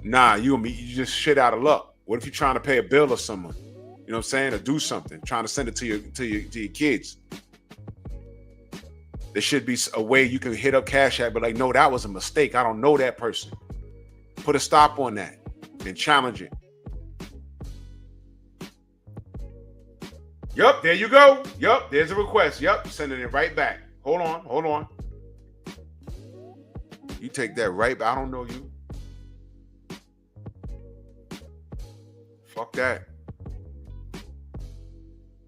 nah, you just shit out of luck. What if you're trying to pay a bill or someone? You know what I'm saying? Or do something, trying to send it to your kids. There should be a way you can hit up Cash App, but like, no, that was a mistake. I don't know that person. Put a stop on that and challenge it. Yup, there you go. Yup, there's a request. Yup, sending it right back. Hold on. You take that right back. I don't know you. Fuck that.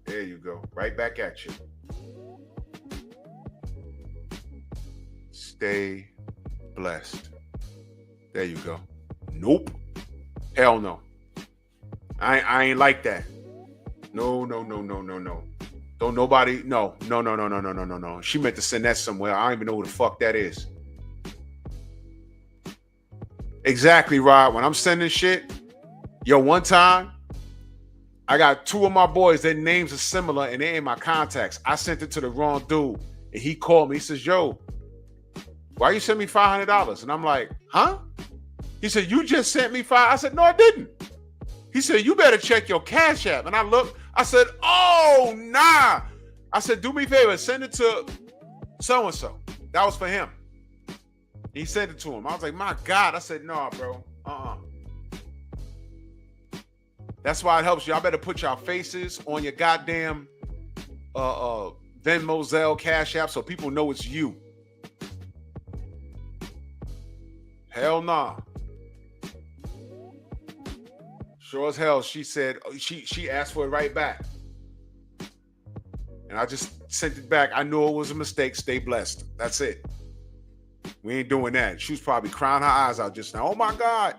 There you go. Right back at you. Stay blessed. There you go. Nope. Hell no. I ain't like that. No. Don't nobody. No. She meant to send that somewhere. I don't even know who the fuck that is. Exactly, Rod. When I'm sending shit, one time, I got two of my boys, their names are similar and they in my contacts. I sent it to the wrong dude and he called me. He says, yo, why you send me $500? And I'm like, huh? He said, you just sent me $500. I said, no, I didn't. He said, you better check your Cash App. And I looked, I said, oh, nah. I said, do me a favor, send it to so-and-so. That was for him. He sent it to him. I was like, my God. I said, no, bro. That's why it helps you. I better put y'all faces on your goddamn Venmo, Zelle, Cash App so people know it's you. Hell nah. Sure as hell, she said, she asked for it right back. And I just sent it back. I knew it was a mistake. Stay blessed. That's it. We ain't doing that. She was probably crying her eyes out just now. Oh my God.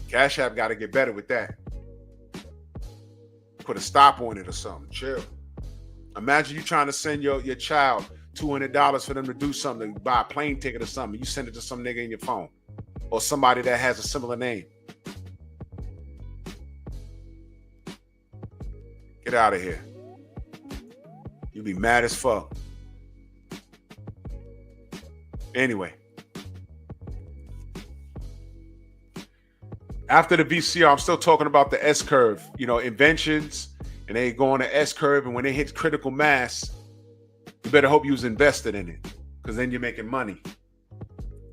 Cash App got to get better with that. Put a stop on it or something. Chill. Imagine you trying to send your child $200 for them to do something, buy a plane ticket or something. You send it to some nigga in your phone or somebody that has a similar name. Get out of here. You'll be mad as fuck. Anyway. After the VCR, I'm still talking about the S-curve, inventions, and they go on the S-curve, and when they hit critical mass, you better hope you was invested in it, because then you're making money.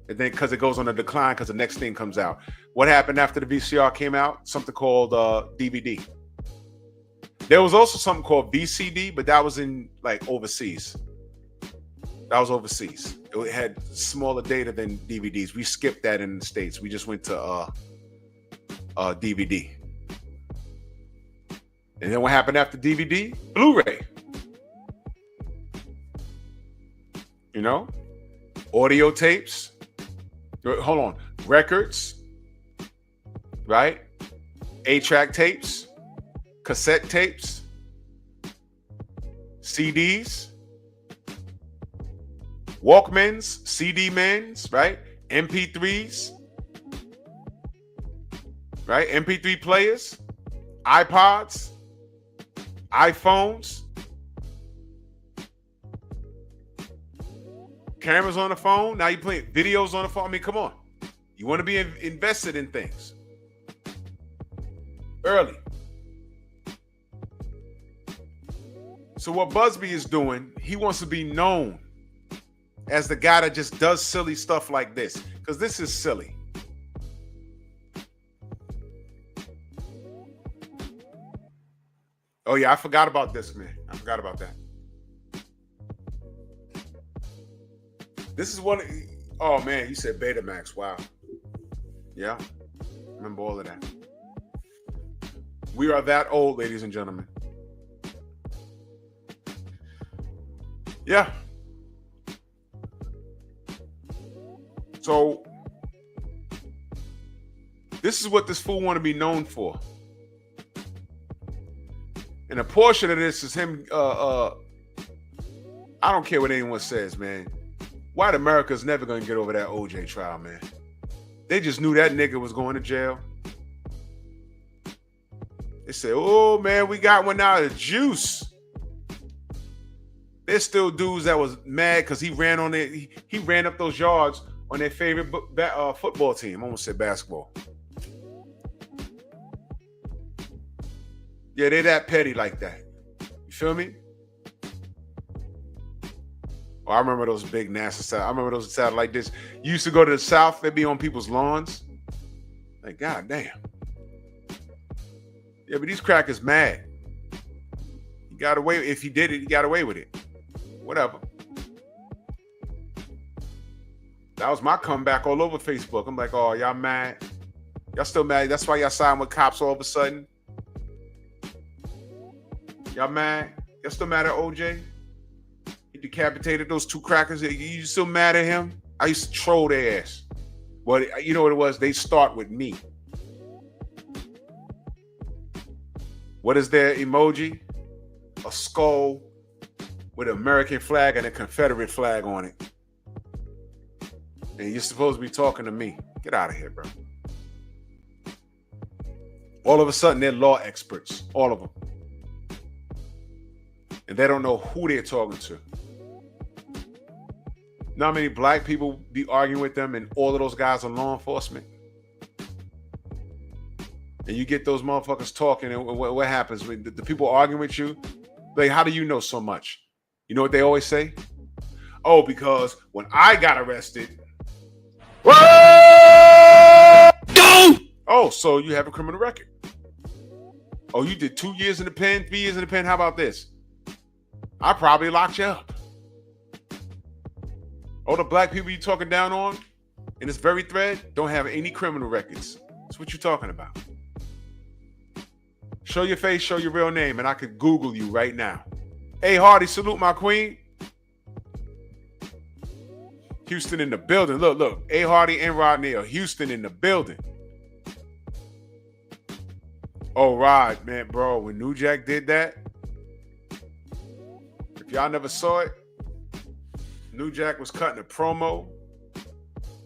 And then because it goes on a decline because the next thing comes out. What happened after the VCR came out? Something called DVD. There was also something called VCD, but that was in overseas. That was overseas. It had smaller data than DVDs. We skipped that in the States. We just went to DVD. And then what happened after DVD? Blu-ray. Audio tapes. Hold on. Records. Right? 8-track tapes. Cassette tapes. CDs. Walkmans. CD mans. Right? MP3s. Right? MP3 players. iPods. iPhones. Cameras on the phone. Now you're playing videos on the phone. I mean, come on. You want to be invested in things early. So what Buzbee is doing, he wants to be known as the guy that just does silly stuff like this, because this is silly. Oh yeah, I forgot about this, man. I forgot about that. This is one. Oh man, you said Betamax. Wow. Yeah, remember all of that. We are that old, ladies and gentlemen. Yeah. So This is what this fool want to be known for. And a portion of this is him. I don't care what anyone says, man. White America's never gonna get over that OJ trial, man. They just knew that nigga was going to jail. They said, "Oh man, we got one out of juice." There's still dudes that was mad because he ran on it. He ran up those yards on their favorite football team. I almost said basketball. Yeah, they that petty like that. You feel me? Oh, I remember those big NASA satellites. I remember those satellites like this. You used to go to the South. They'd be on people's lawns. Like, God damn. Yeah, but these crackers mad. He got away. If he did it, he got away with it. Whatever. That was my comeback all over Facebook. I'm like, oh, y'all mad? Y'all still mad? That's why y'all signed with cops all of a sudden? Y'all mad? Y'all still mad at OJ? He decapitated those two crackers. You still mad at him? I used to troll their ass. But you know what it was? They start with me. What is their emoji? A skull with an American flag and a Confederate flag on it. And you're supposed to be talking to me. Get out of here, bro. All of a sudden, they're law experts. All of them. And they don't know who they're talking to. Not many black people be arguing with them, and all of those guys are law enforcement. And you get those motherfuckers talking, and what happens when the people arguing with you? Like, how do you know so much? You know what they always say? Oh, because when I got arrested. Go! Oh, so you have a criminal record. Oh, you did 2 years in the pen, 3 years in the pen. How about this? I probably locked you up. All the black people you talking down on in this very thread don't have any criminal records. That's what you're talking about. Show your face, show your real name, and I could Google you right now. Hey, Hardy, salute my queen. Houston in the building. Look. A. Hardy and Rodney are Houston in the building. Oh, Rod, man, bro, when New Jack did that, if y'all never saw it, New Jack was cutting a promo.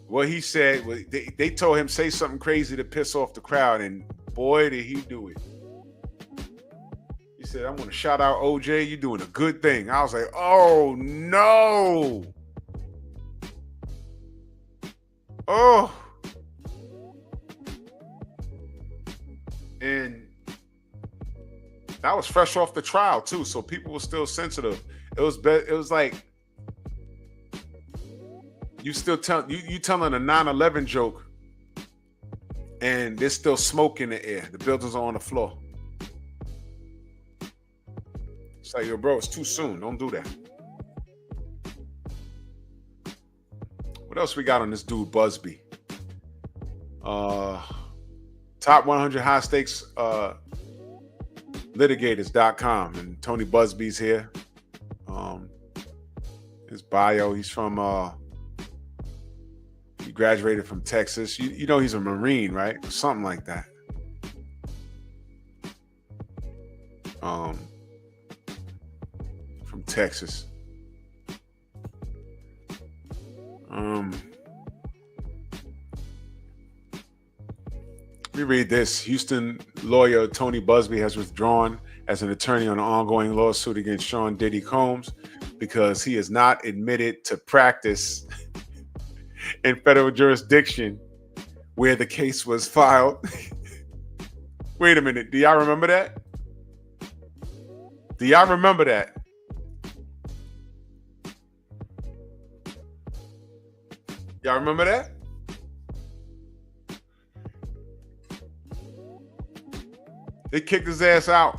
What he said was they told him say something crazy to piss off the crowd, and boy, did he do it. He said, "I want to shout out OJ. You're doing a good thing." I was like, "Oh no!" Oh, and that was fresh off the trial too, so people were still sensitive. It was like you still you telling a 9/11 joke, and there's still smoke in the air. The buildings are on the floor. It's like, yo, bro, it's too soon. Don't do that. What else we got on this dude, Buzbee? Top 100 high stakes litigators.com, and Tony Buzbee's here. His bio, he's from he graduated from Texas. You know he's a Marine, right? Something like that. From Texas. Let me read this. Houston lawyer Tony Buzbee has withdrawn as an attorney on an ongoing lawsuit against Sean Diddy Combs because he is not admitted to practice in federal jurisdiction where the case was filed. Wait a minute. Do y'all remember that? Do y'all remember that? Y'all remember that? They kicked his ass out.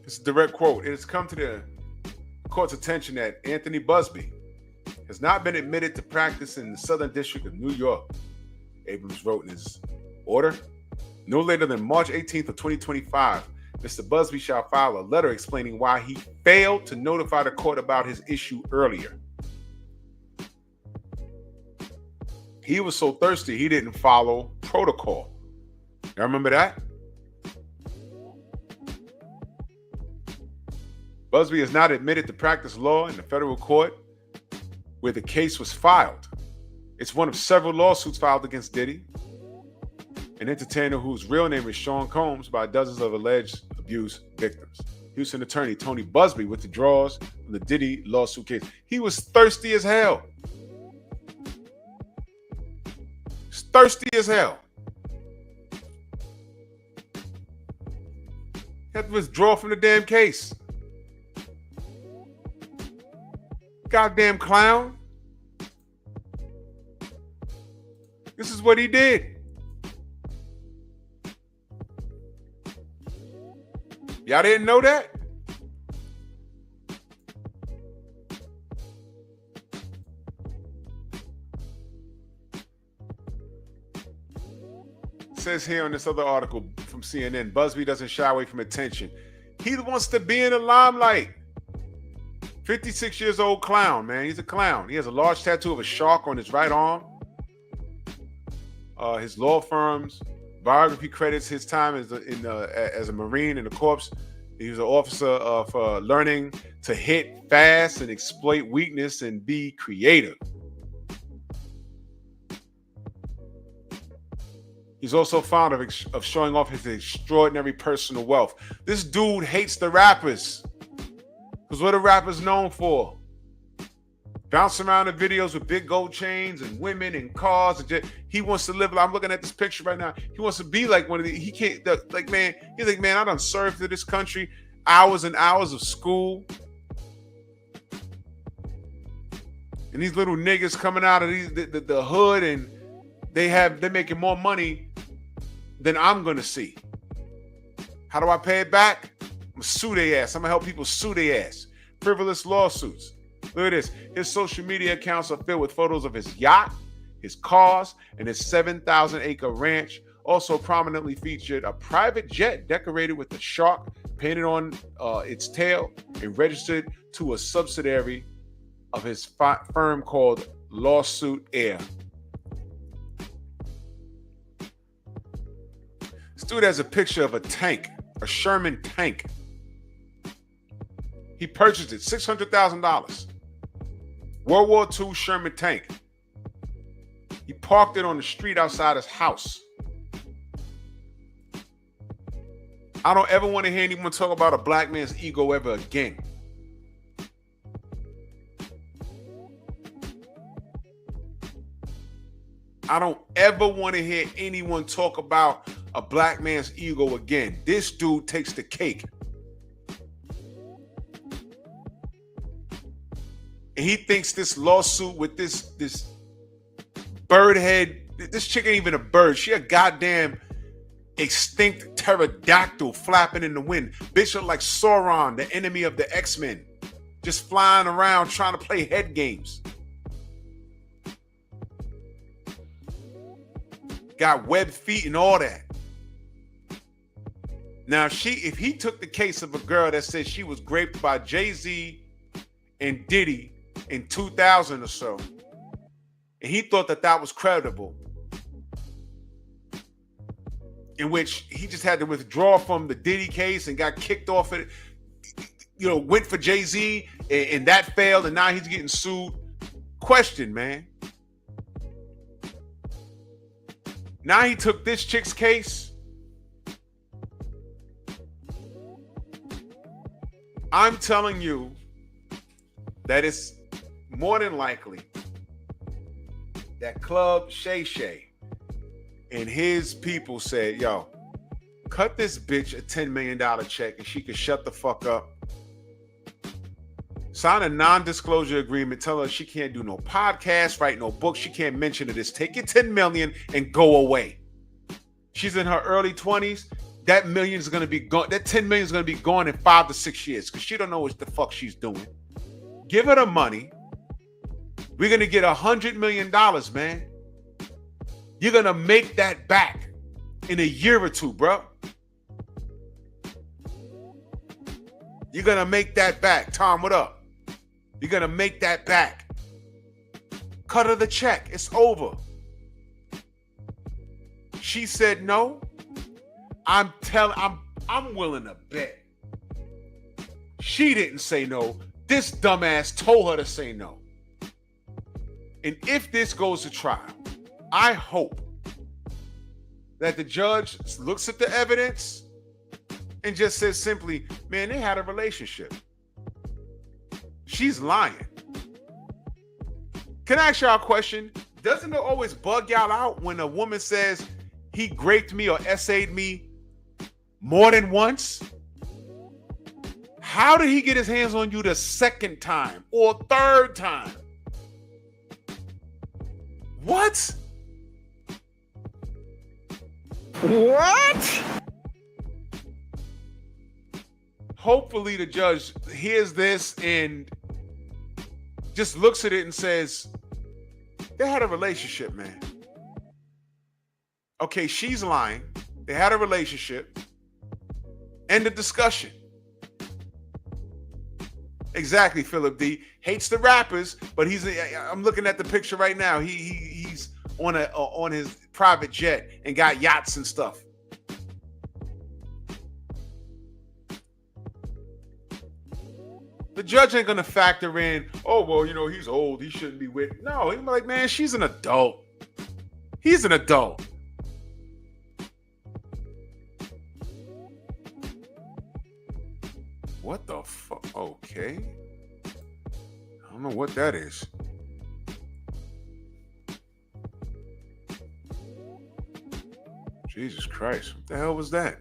It's a direct quote. It has come to the court's attention that Anthony Buzbee has not been admitted to practice in the Southern District of New York. Abrams wrote in his order, no later than March 18th of 2025, Mr. Buzbee shall file a letter explaining why he failed to notify the court about his issue earlier. He was so thirsty, he didn't follow protocol. Y'all remember that? Buzbee has not admitted to practice law in the federal court where the case was filed. It's one of several lawsuits filed against Diddy, an entertainer whose real name is Sean Combs, by dozens of alleged abuse victims. Houston attorney Tony Buzbee withdraws from the Diddy lawsuit case. He was thirsty as hell. He's thirsty as hell. He had to withdraw from the damn case. Goddamn clown. This is what he did. Y'all didn't know that? It says here on this other article from CNN, Buzbee doesn't shy away from attention. He wants to be in the limelight. 56 years old clown, man. He's a clown. He has a large tattoo of a shark on his right arm. His law firm's biography credits his time as a Marine in the Corps. He was an officer of learning to hit fast and exploit weakness and be creative. He's also fond of showing off his extraordinary personal wealth. This dude hates the rappers. Because what are rappers known for? Bounce around in videos with big gold chains and women and cars. And he wants to live. I'm looking at this picture right now. He wants to be like one of the. He can't. Like, man. He's like, man, I done served to this country, hours and hours of school, and these little niggas coming out of the hood, and they're making more money than I'm gonna see. How do I pay it back? I'm gonna sue their ass. I'm gonna help people sue their ass. Frivolous lawsuits. Look at this. His social media accounts are filled with photos of his yacht, his cars, and his 7,000-acre ranch. Also prominently featured a private jet decorated with a shark painted on its tail and registered to a subsidiary of his firm called Lawsuit Air. This dude has a picture of a tank, a Sherman tank. He purchased it, $600,000. World War II Sherman tank. He parked it on the street outside his house. I don't ever want to hear anyone talk about a black man's ego ever again. I don't ever want to hear anyone talk about a black man's ego again. This dude takes the cake. And he thinks this lawsuit with this bird head, this chick ain't even a bird. She a goddamn extinct pterodactyl flapping in the wind. Bitch look like Sauron, the enemy of the X-Men. Just flying around trying to play head games. Got webbed feet and all that. Now, if he took the case of a girl that said she was raped by Jay-Z and Diddy in 2000 or so, and he thought that was credible, in which he just had to withdraw from the Diddy case and got kicked off it, went for Jay-Z and that failed, and now he's getting sued. Question, man. Now he took this chick's case. I'm telling you that it's more than likely that Club Shay Shay and his people said, yo, cut this bitch a $10 million check and she can shut the fuck up. Sign a non-disclosure agreement. Tell her she can't do no podcast, write no book. She can't mention this. Take your $10 million and go away. She's in her early 20s. That million is going to be gone. That $10 million is going to be gone in 5 to 6 years because she don't know what the fuck she's doing. Give her the money. We're going to get $100 million, man. You're going to make that back in a year or two, bro. You're going to make that back. Tom, what up? You're going to make that back. Cut her the check. It's over. she said no, I'm willing to bet she didn't say no. This dumbass told her to say no. And if this goes to trial, I hope that the judge looks at the evidence and just says simply, man, they had a relationship. She's lying. Can I ask y'all a question? Doesn't it always bug y'all out when a woman says he raped me or essayed me more than once? How did he get his hands on you the second time or third time? What? What? Hopefully the judge hears this and just looks at it and says, they had a relationship, man. Okay, she's lying. They had a relationship. End of discussion. Exactly, Philip D. Hates the rappers, but I'm looking at the picture right now. He's on his private jet and got yachts and stuff. The judge ain't gonna factor in, oh, well, you know, he's old, he shouldn't be with. No, he's like, man, she's an adult. He's an adult. What the fuck? Okay. I don't know what that is. Jesus Christ. What the hell was that?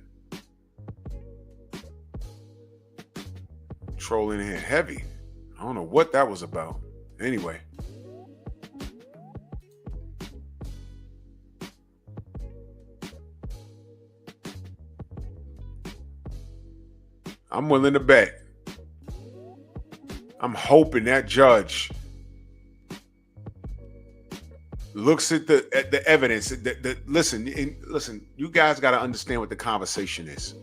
Trolling in here heavy. I don't know what that was about. Anyway. I'm willing to bet. I'm hoping that judge looks at the evidence. Listen, you guys got to understand what the conversation is.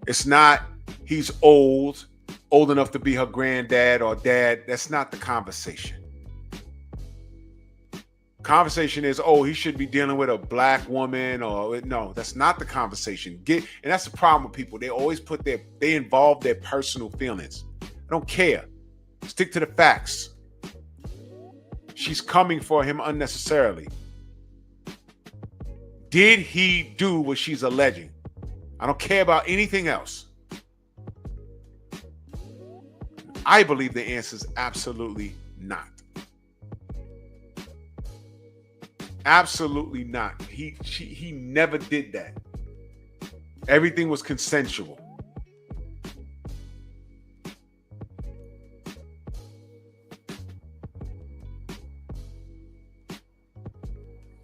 It's not he's old enough to be her granddad or dad. That's not the conversation. Conversation is, oh, he should be dealing with a black woman, or no, that's not the conversation. And that's the problem with people. They always they involve their personal feelings. I don't care. Stick to the facts. She's coming for him unnecessarily. Did he do what she's alleging? I don't care about anything else. I believe the answer is absolutely not. Absolutely not. He never did that. Everything was consensual.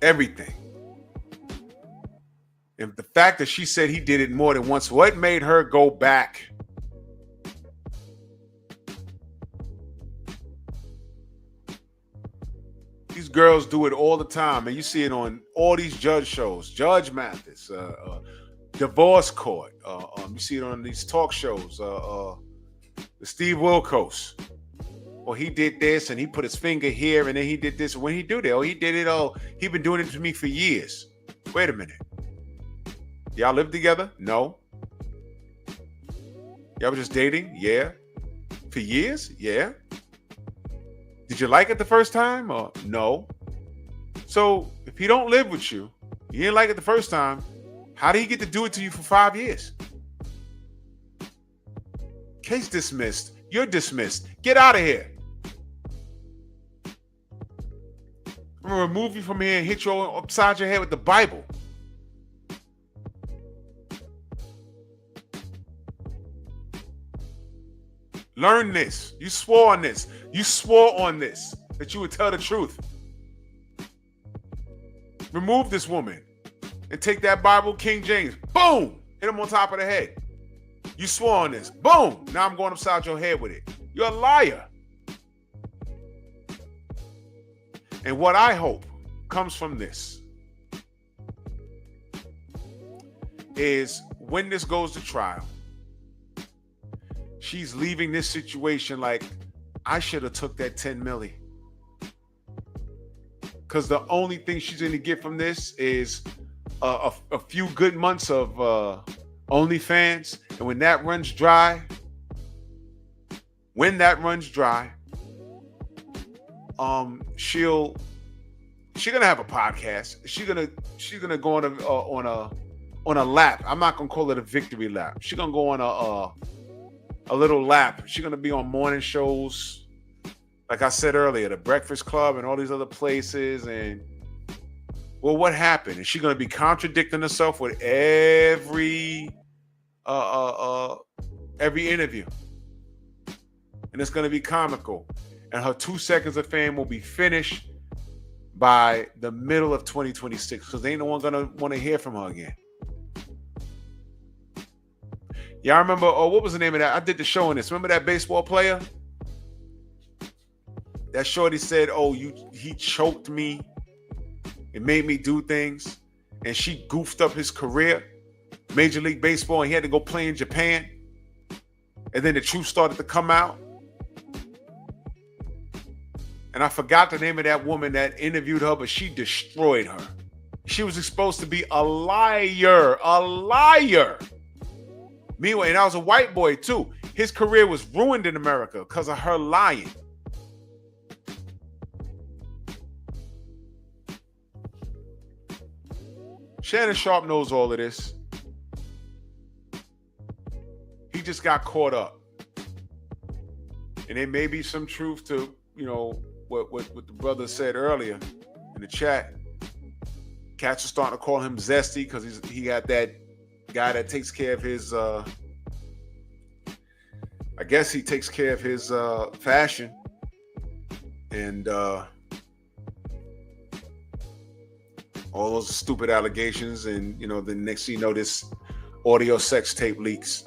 Everything. And the fact that she said he did it more than once, what made her go back? These girls do it all the time, and you see it on all these judge shows. Judge Mathis, Divorce Court. You see it on these talk shows. The Steve Wilkos. Or he did this, and he put his finger here, and then he did this. When he do that, he did it all. He been doing it to me for years. Wait a minute. Y'all live together? No. Y'all were just dating? Yeah. For years? Yeah. Did you like it the first time? Or no? So if he don't live with you, you didn't like it the first time, how did he get to do it to you for 5 years? Case dismissed. You're dismissed. Get out of here. I'm going to remove you from here and hit you upside your head with the Bible. Learn this. You swore on this. You swore on this that you would tell the truth. Remove this woman and take that Bible, King James. Boom! Hit him on top of the head. You swore on this. Boom! Now I'm going upside your head with it. You're a liar. And what I hope comes from this is when this goes to trial, she's leaving this situation like, I should have took that 10 milli. Because the only thing she's going to get from this is a few good months of OnlyFans, and when that runs dry, she's gonna have a podcast. She's gonna go on a lap. I'm not gonna call it a victory lap. She's gonna go on a little lap. She's gonna be on morning shows, like I said earlier, the Breakfast Club and all these other places. And well, what happened? Is she gonna be contradicting herself with every interview? And it's gonna be comical. And her 2 seconds of fame will be finished by the middle of 2026 because ain't no one gonna want to hear from her again. Y'all remember, what was the name of that? I did the show on this. Remember that baseball player? That shorty said, he choked me. It made me do things. And she goofed up his career, Major League Baseball, and he had to go play in Japan. And then the truth started to come out. And I forgot the name of that woman that interviewed her, but she destroyed her. She was supposed to be a liar. Meanwhile, and I was a white boy too. His career was ruined in America because of her lying. Shannon Sharp knows all of this. He just got caught up. And there may be some truth to, what the brother said earlier in the chat. Cats are starting to call him Zesty because he got that guy that takes care of his I guess he takes care of his fashion. And all those stupid allegations, and the next thing you know, this audio sex tape leaks.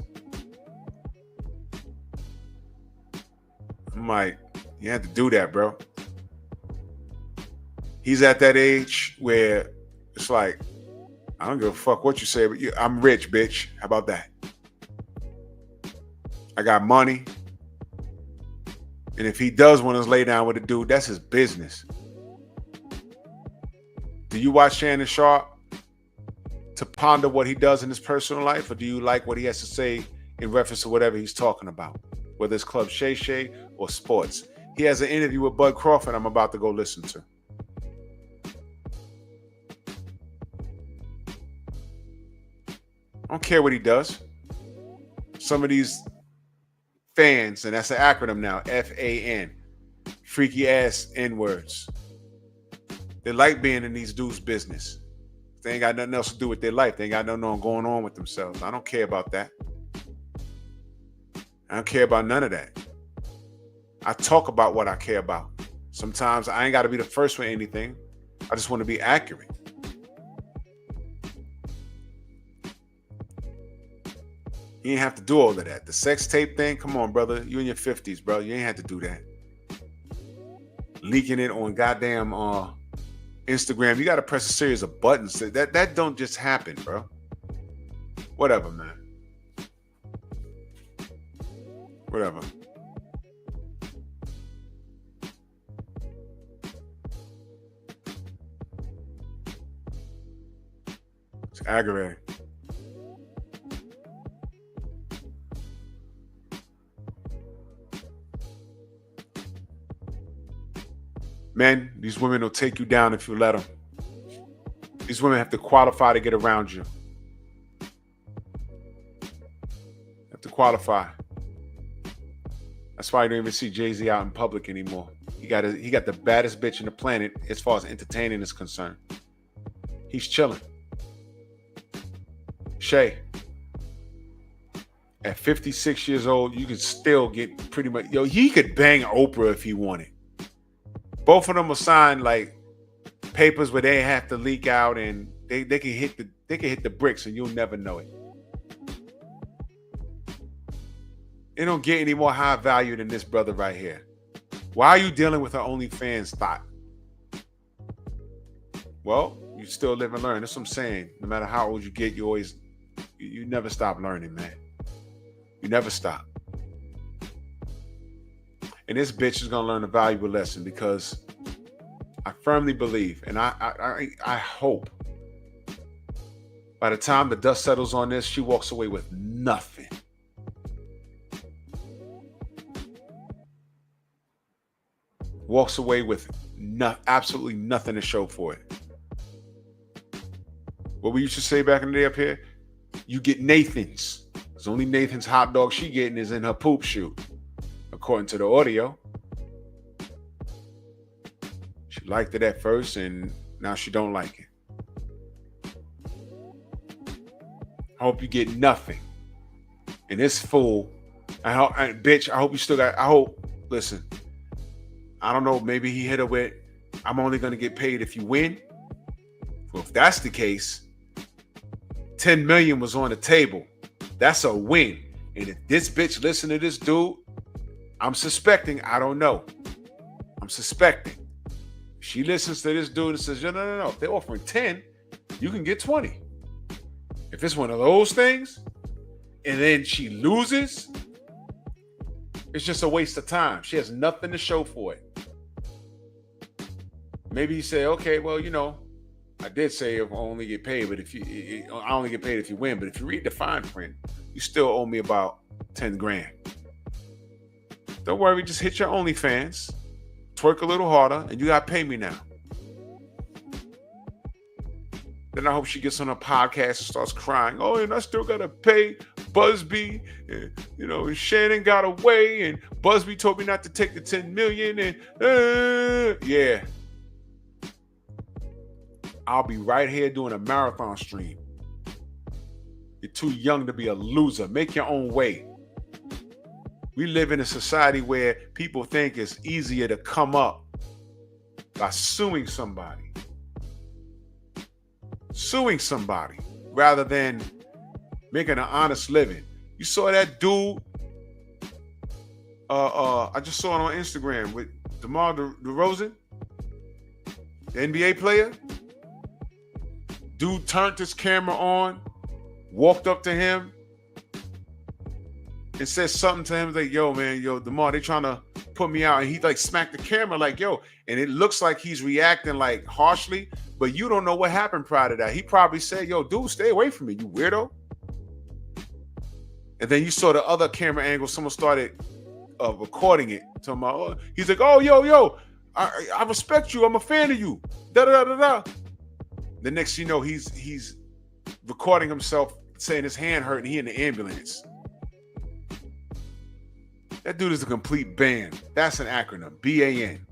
I'm like, you had to do that, bro. He's at that age where it's like, I don't give a fuck what you say, but I'm rich, bitch. How about that? I got money. And if he does want to lay down with a dude, that's his business. Do you watch Shannon Sharp to ponder what he does in his personal life, or do you like what he has to say in reference to whatever he's talking about, whether it's Club Shay Shay or sports? He has an interview with Bud Crawford I'm about to go listen to. I don't care what he does. Some of these fans, and that's an acronym now, FAN, freaky ass N-words. They like being in these dudes' business. They ain't got nothing else to do with their life. They ain't got nothing going on with themselves. I don't care about that. I don't care about none of that. I talk about what I care about. Sometimes I ain't got to be the first with anything. I just want to be accurate. You ain't have to do all of that. The sex tape thing, come on, brother. You in your 50s, bro. You ain't have to do that. Leaking it on goddamn Instagram. You got to press a series of buttons. That don't just happen, bro. Whatever, man. Whatever. It's aggravating. Men, these women will take you down if you let them. These women have to qualify to get around you. Have to qualify. That's why you don't even see Jay-Z out in public anymore. He got the baddest bitch in the planet as far as entertaining is concerned. He's chilling. Shay, at 56 years old, you could still get pretty much, he could bang Oprah if he wanted. Both of them will sign like papers where they have to leak out, and they can hit the bricks, and you'll never know it. It don't get any more high value than this brother right here. Why are you dealing with an OnlyFans thought? Well, you still live and learn. That's what I'm saying. No matter how old you get, you never stop learning, man. You never stop. And this bitch is gonna learn a valuable lesson, because I firmly believe, and I hope By the time the dust settles on this, she walks away with nothing. Walks away with absolutely nothing to show for it. What we used to say back in the day up here, you get Nathan's. It's only Nathan's hot dog she getting is in her poop shoot, according to the audio. She liked it at first, and now she don't like it. I hope you get nothing. And this fool, I hope you still got, listen, I don't know, maybe he hit her with, I'm only going to get paid if you win. Well, if that's the case, 10 million was on the table. That's a win. And if this bitch listen to this dude, I'm suspecting, I don't know. I'm suspecting. If she listens to this dude and says, no. If they're offering 10, you can get 20. If it's one of those things, and then she loses, it's just a waste of time. She has nothing to show for it. Maybe you say, okay, well, I did say I only get paid, but I only get paid if you win. But if you read the fine print, you still owe me about 10 grand. Don't worry, just hit your OnlyFans, twerk a little harder, and you gotta pay me now. Then I hope she gets on a podcast and starts crying. Oh, and I still gotta pay Buzbee. And, Shannon got away, and Buzbee told me not to take the 10 million. And yeah. I'll be right here doing a marathon stream. You're too young to be a loser. Make your own way. We live in a society where people think it's easier to come up by suing somebody. Suing somebody rather than making an honest living. You saw that dude. I just saw it on Instagram with DeMar DeRozan, the NBA player. Dude turned his camera on, walked up to him, and said something to him like, yo, man, DeMar, they trying to put me out. And he like smacked the camera like, yo. And it looks like he's reacting like harshly, but you don't know what happened prior to that. He probably said, yo, dude, stay away from me, you weirdo. And then you saw the other camera angle. Someone started recording it. He's like, oh, yo, I respect you. I'm a fan of you. Da-da-da-da-da. The next you know, he's recording himself saying his hand hurt and he in the ambulance. That dude is a complete ban. That's an acronym. BAN.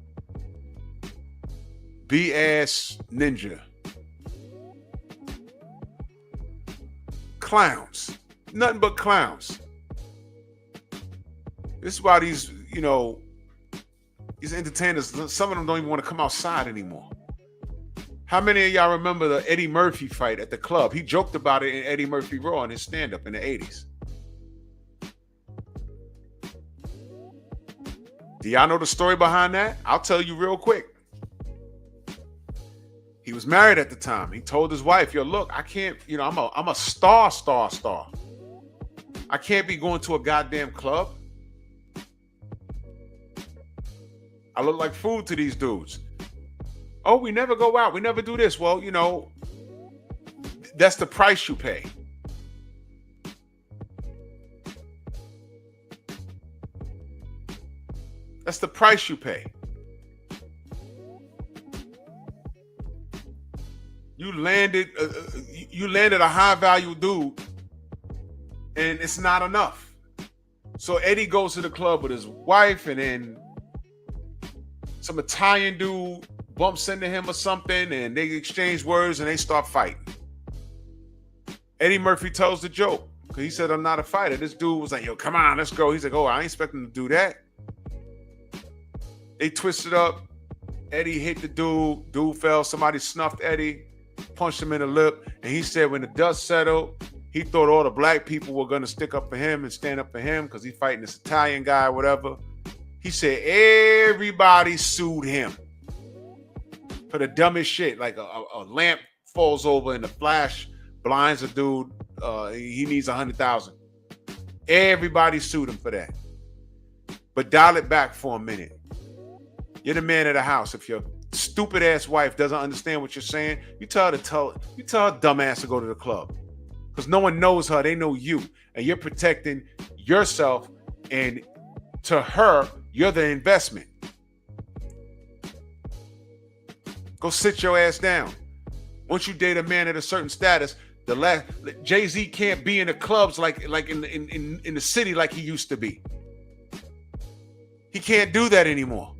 B-ass ninja. Clowns. Nothing but clowns. This is why these entertainers, some of them don't even want to come outside anymore. How many of y'all remember the Eddie Murphy fight at the club? He joked about it in Eddie Murphy Raw in his stand-up in the 80s. Do y'all know the story behind that? I'll tell you real quick. He was married at the time. He told his wife, yo, look, I can't, I'm a star. I can't be going to a goddamn club. I look like food to these dudes. Oh, we never go out. We never do this. Well, that's the price you pay. That's the price you pay. You landed a high value dude, and it's not enough. So Eddie goes to the club with his wife, and then some Italian dude bumps into him or something, and they exchange words and they start fighting. Eddie Murphy tells the joke because he said, I'm not a fighter. This dude was like, yo, come on, let's go. He's like, oh, I ain't expecting to do that. They twisted up. Eddie hit the dude. Dude fell. Somebody snuffed Eddie, punched him in the lip. And he said when the dust settled, he thought all the black people were going to stick up for him and stand up for him because he's fighting this Italian guy or whatever. He said everybody sued him for the dumbest shit. Like a lamp falls over and the flash blinds a dude. He needs 100,000. Everybody sued him for that. But dial it back for a minute. You're the man of the house. If your stupid ass wife doesn't understand what you're saying, you tell her dumb ass to go to the club. Because no one knows her, they know you. And you're protecting yourself, and to her, you're the investment. Go sit your ass down. Once you date a man at a certain status, Jay-Z can't be in the clubs like in the city like he used to be. He can't do that anymore.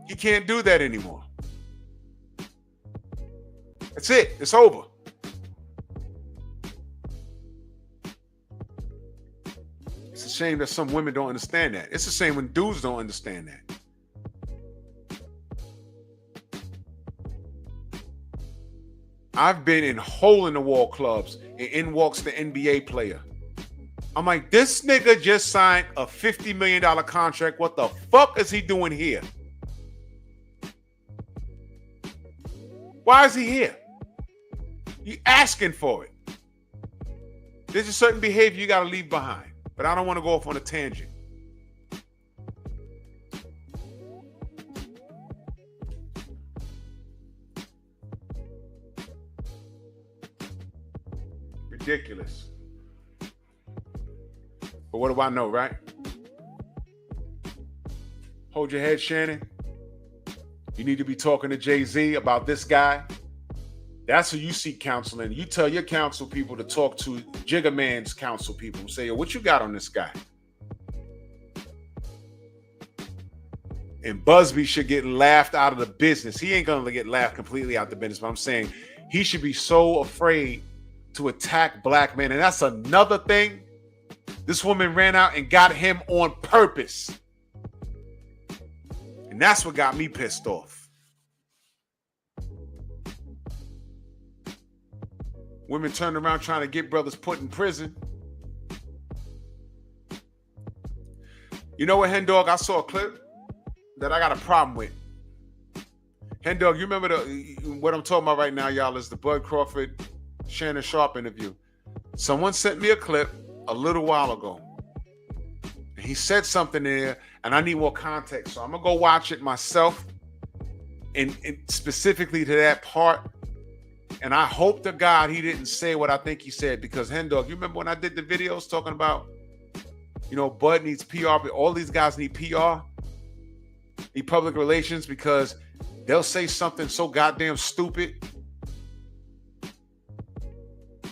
He can't do that anymore. That's it. It's over. It's a shame that some women don't understand that. It's a shame when dudes don't understand that. I've been in hole-in-the-wall clubs, and in walks the NBA player. I'm like, this nigga just signed a $50 million contract. What the fuck is he doing here? Why is he here? You asking for it. There's a certain behavior you got to leave behind. But I don't want to go off on a tangent. Ridiculous. But what do I know, right? Hold your head, Shannon. You need to be talking to Jay-Z about this guy. That's who you seek counseling. You tell your counsel people to talk to Jigga Man's counsel people who say, yo, what you got on this guy? And Buzbee should get laughed out of the business. He ain't going to get laughed completely out the business, but I'm saying he should be so afraid to attack black men. And that's another thing. This woman ran out and got him on purpose. And that's what got me pissed off. Women turn around trying to get brothers put in prison. You know what, Hen Dog? I saw a clip that I got a problem with. Hen Dog, you remember what I'm talking about right now, y'all, is the Bud Crawford, Shannon Sharp interview. Someone sent me a clip a little while ago. He said something there, and I need more context. So I'm going to go watch it myself, and specifically to that part. And I hope to God he didn't say what I think he said, because Hen Dog, you remember when I did the videos talking about, you know, Bud needs PR, but all these guys need PR, need public relations, because they'll say something so goddamn stupid.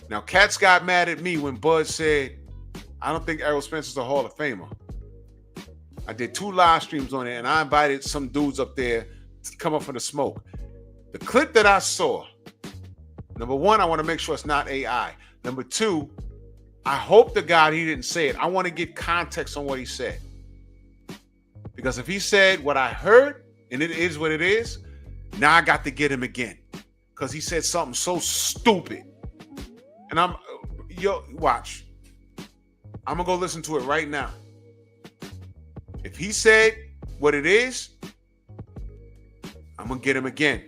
Now, cats got mad at me when Bud said, I don't think Errol Spencer's a Hall of Famer. I did 2 live streams on it, and I invited some dudes up there to come up for the smoke. The clip that I saw, number one, I want to make sure it's not AI. Number two, I hope to God he didn't say it. I want to get context on what he said. Because if he said what I heard, and it is what it is, now I got to get him again. Because he said something so stupid. And watch. I'm going to go listen to it right now. If he said what it is, I'm going to get him again.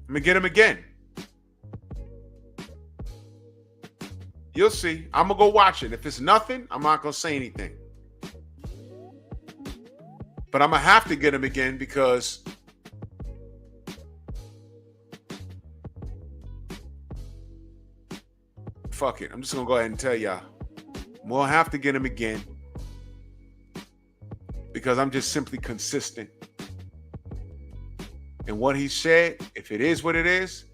I'm going to get him again. You'll see. I'm going to go watch it. If it's nothing, I'm not going to say anything. But I'm going to have to get him again because fuck it. I'm just going to go ahead and tell y'all. We'll have to get him again because I'm just simply consistent. And what he said, if it is what it is,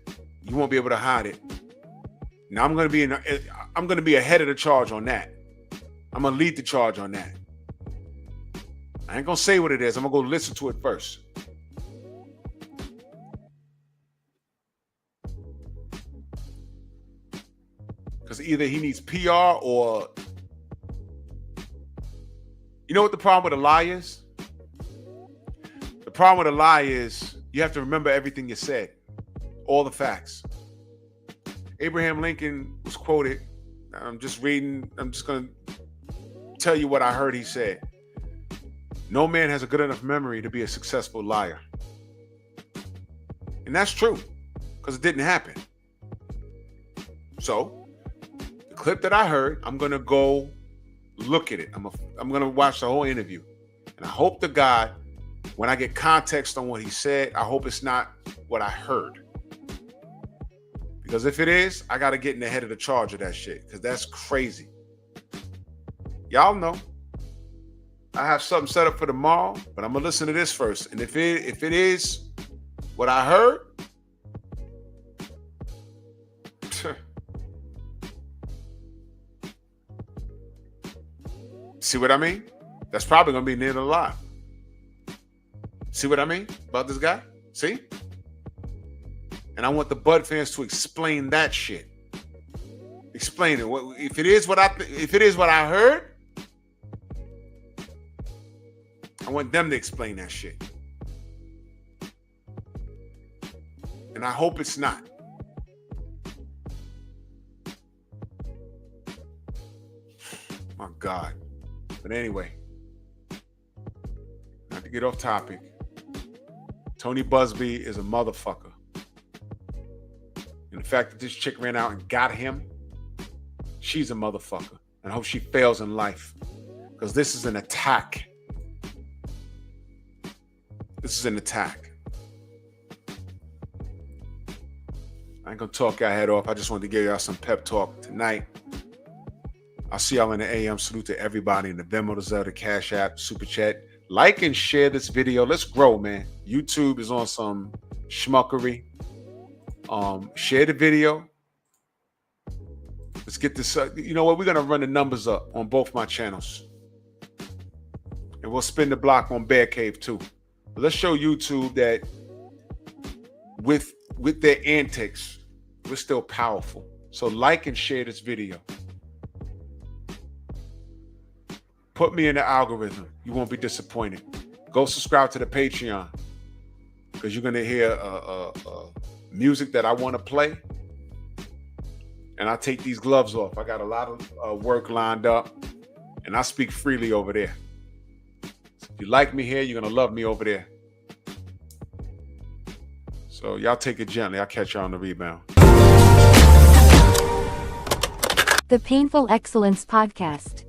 you won't be able to hide it. Now I'm going to be ahead of the charge on that. I'm going to lead the charge on that. I ain't going to say what it is. I'm going to go listen to it first. Because either he needs PR or... You know what the problem with a lie is? The problem with a lie is you have to remember everything you said. All the facts. Abraham Lincoln was quoted. I'm just going to tell you what I heard he said. No man has a good enough memory to be a successful liar. And that's true, because it didn't happen. So, the clip that I heard, I'm going to go look at it. I'm gonna watch the whole interview, and I hope to God, when I get context on what he said, I hope it's not what I heard. Because if it is, I gotta get in the head of the charge of that shit. Because that's crazy. Y'all know I have something set up for tomorrow, but I'm gonna listen to this first. And if it is what I heard, see what I mean? That's probably gonna be near the lie. See what I mean about this guy? See? And I want the Bud fans to explain that shit. Explain it. If it is what I heard, I want them to explain that shit. And I hope it's not. My God. But anyway, not to get off topic, Tony Buzbee is a motherfucker. And the fact that this chick ran out and got him, she's a motherfucker. And I hope she fails in life. Because this is an attack. This is an attack. I ain't gonna talk y'all head off. I just wanted to give y'all some pep talk tonight. I'll see y'all in the AM. Salute to everybody in the Venmo, the Zelle, the Cash App, Super Chat. Like and share this video. Let's grow, man. YouTube is on some schmuckery. Share the video. Let's get this. You know what? We're gonna run the numbers up on both my channels, and we'll spin the block on Bear Cave too. But let's show YouTube that with their antics, we're still powerful. So like and share this video. Put me in the algorithm. You won't be disappointed. Go subscribe to the Patreon, because you're gonna hear music that I want to play. And I take these gloves off. I got a lot of work lined up, and I speak freely over there. So if you like me here, you're gonna love me over there. So y'all take it gently. I'll catch y'all on the rebound. The Painful Excellence Podcast.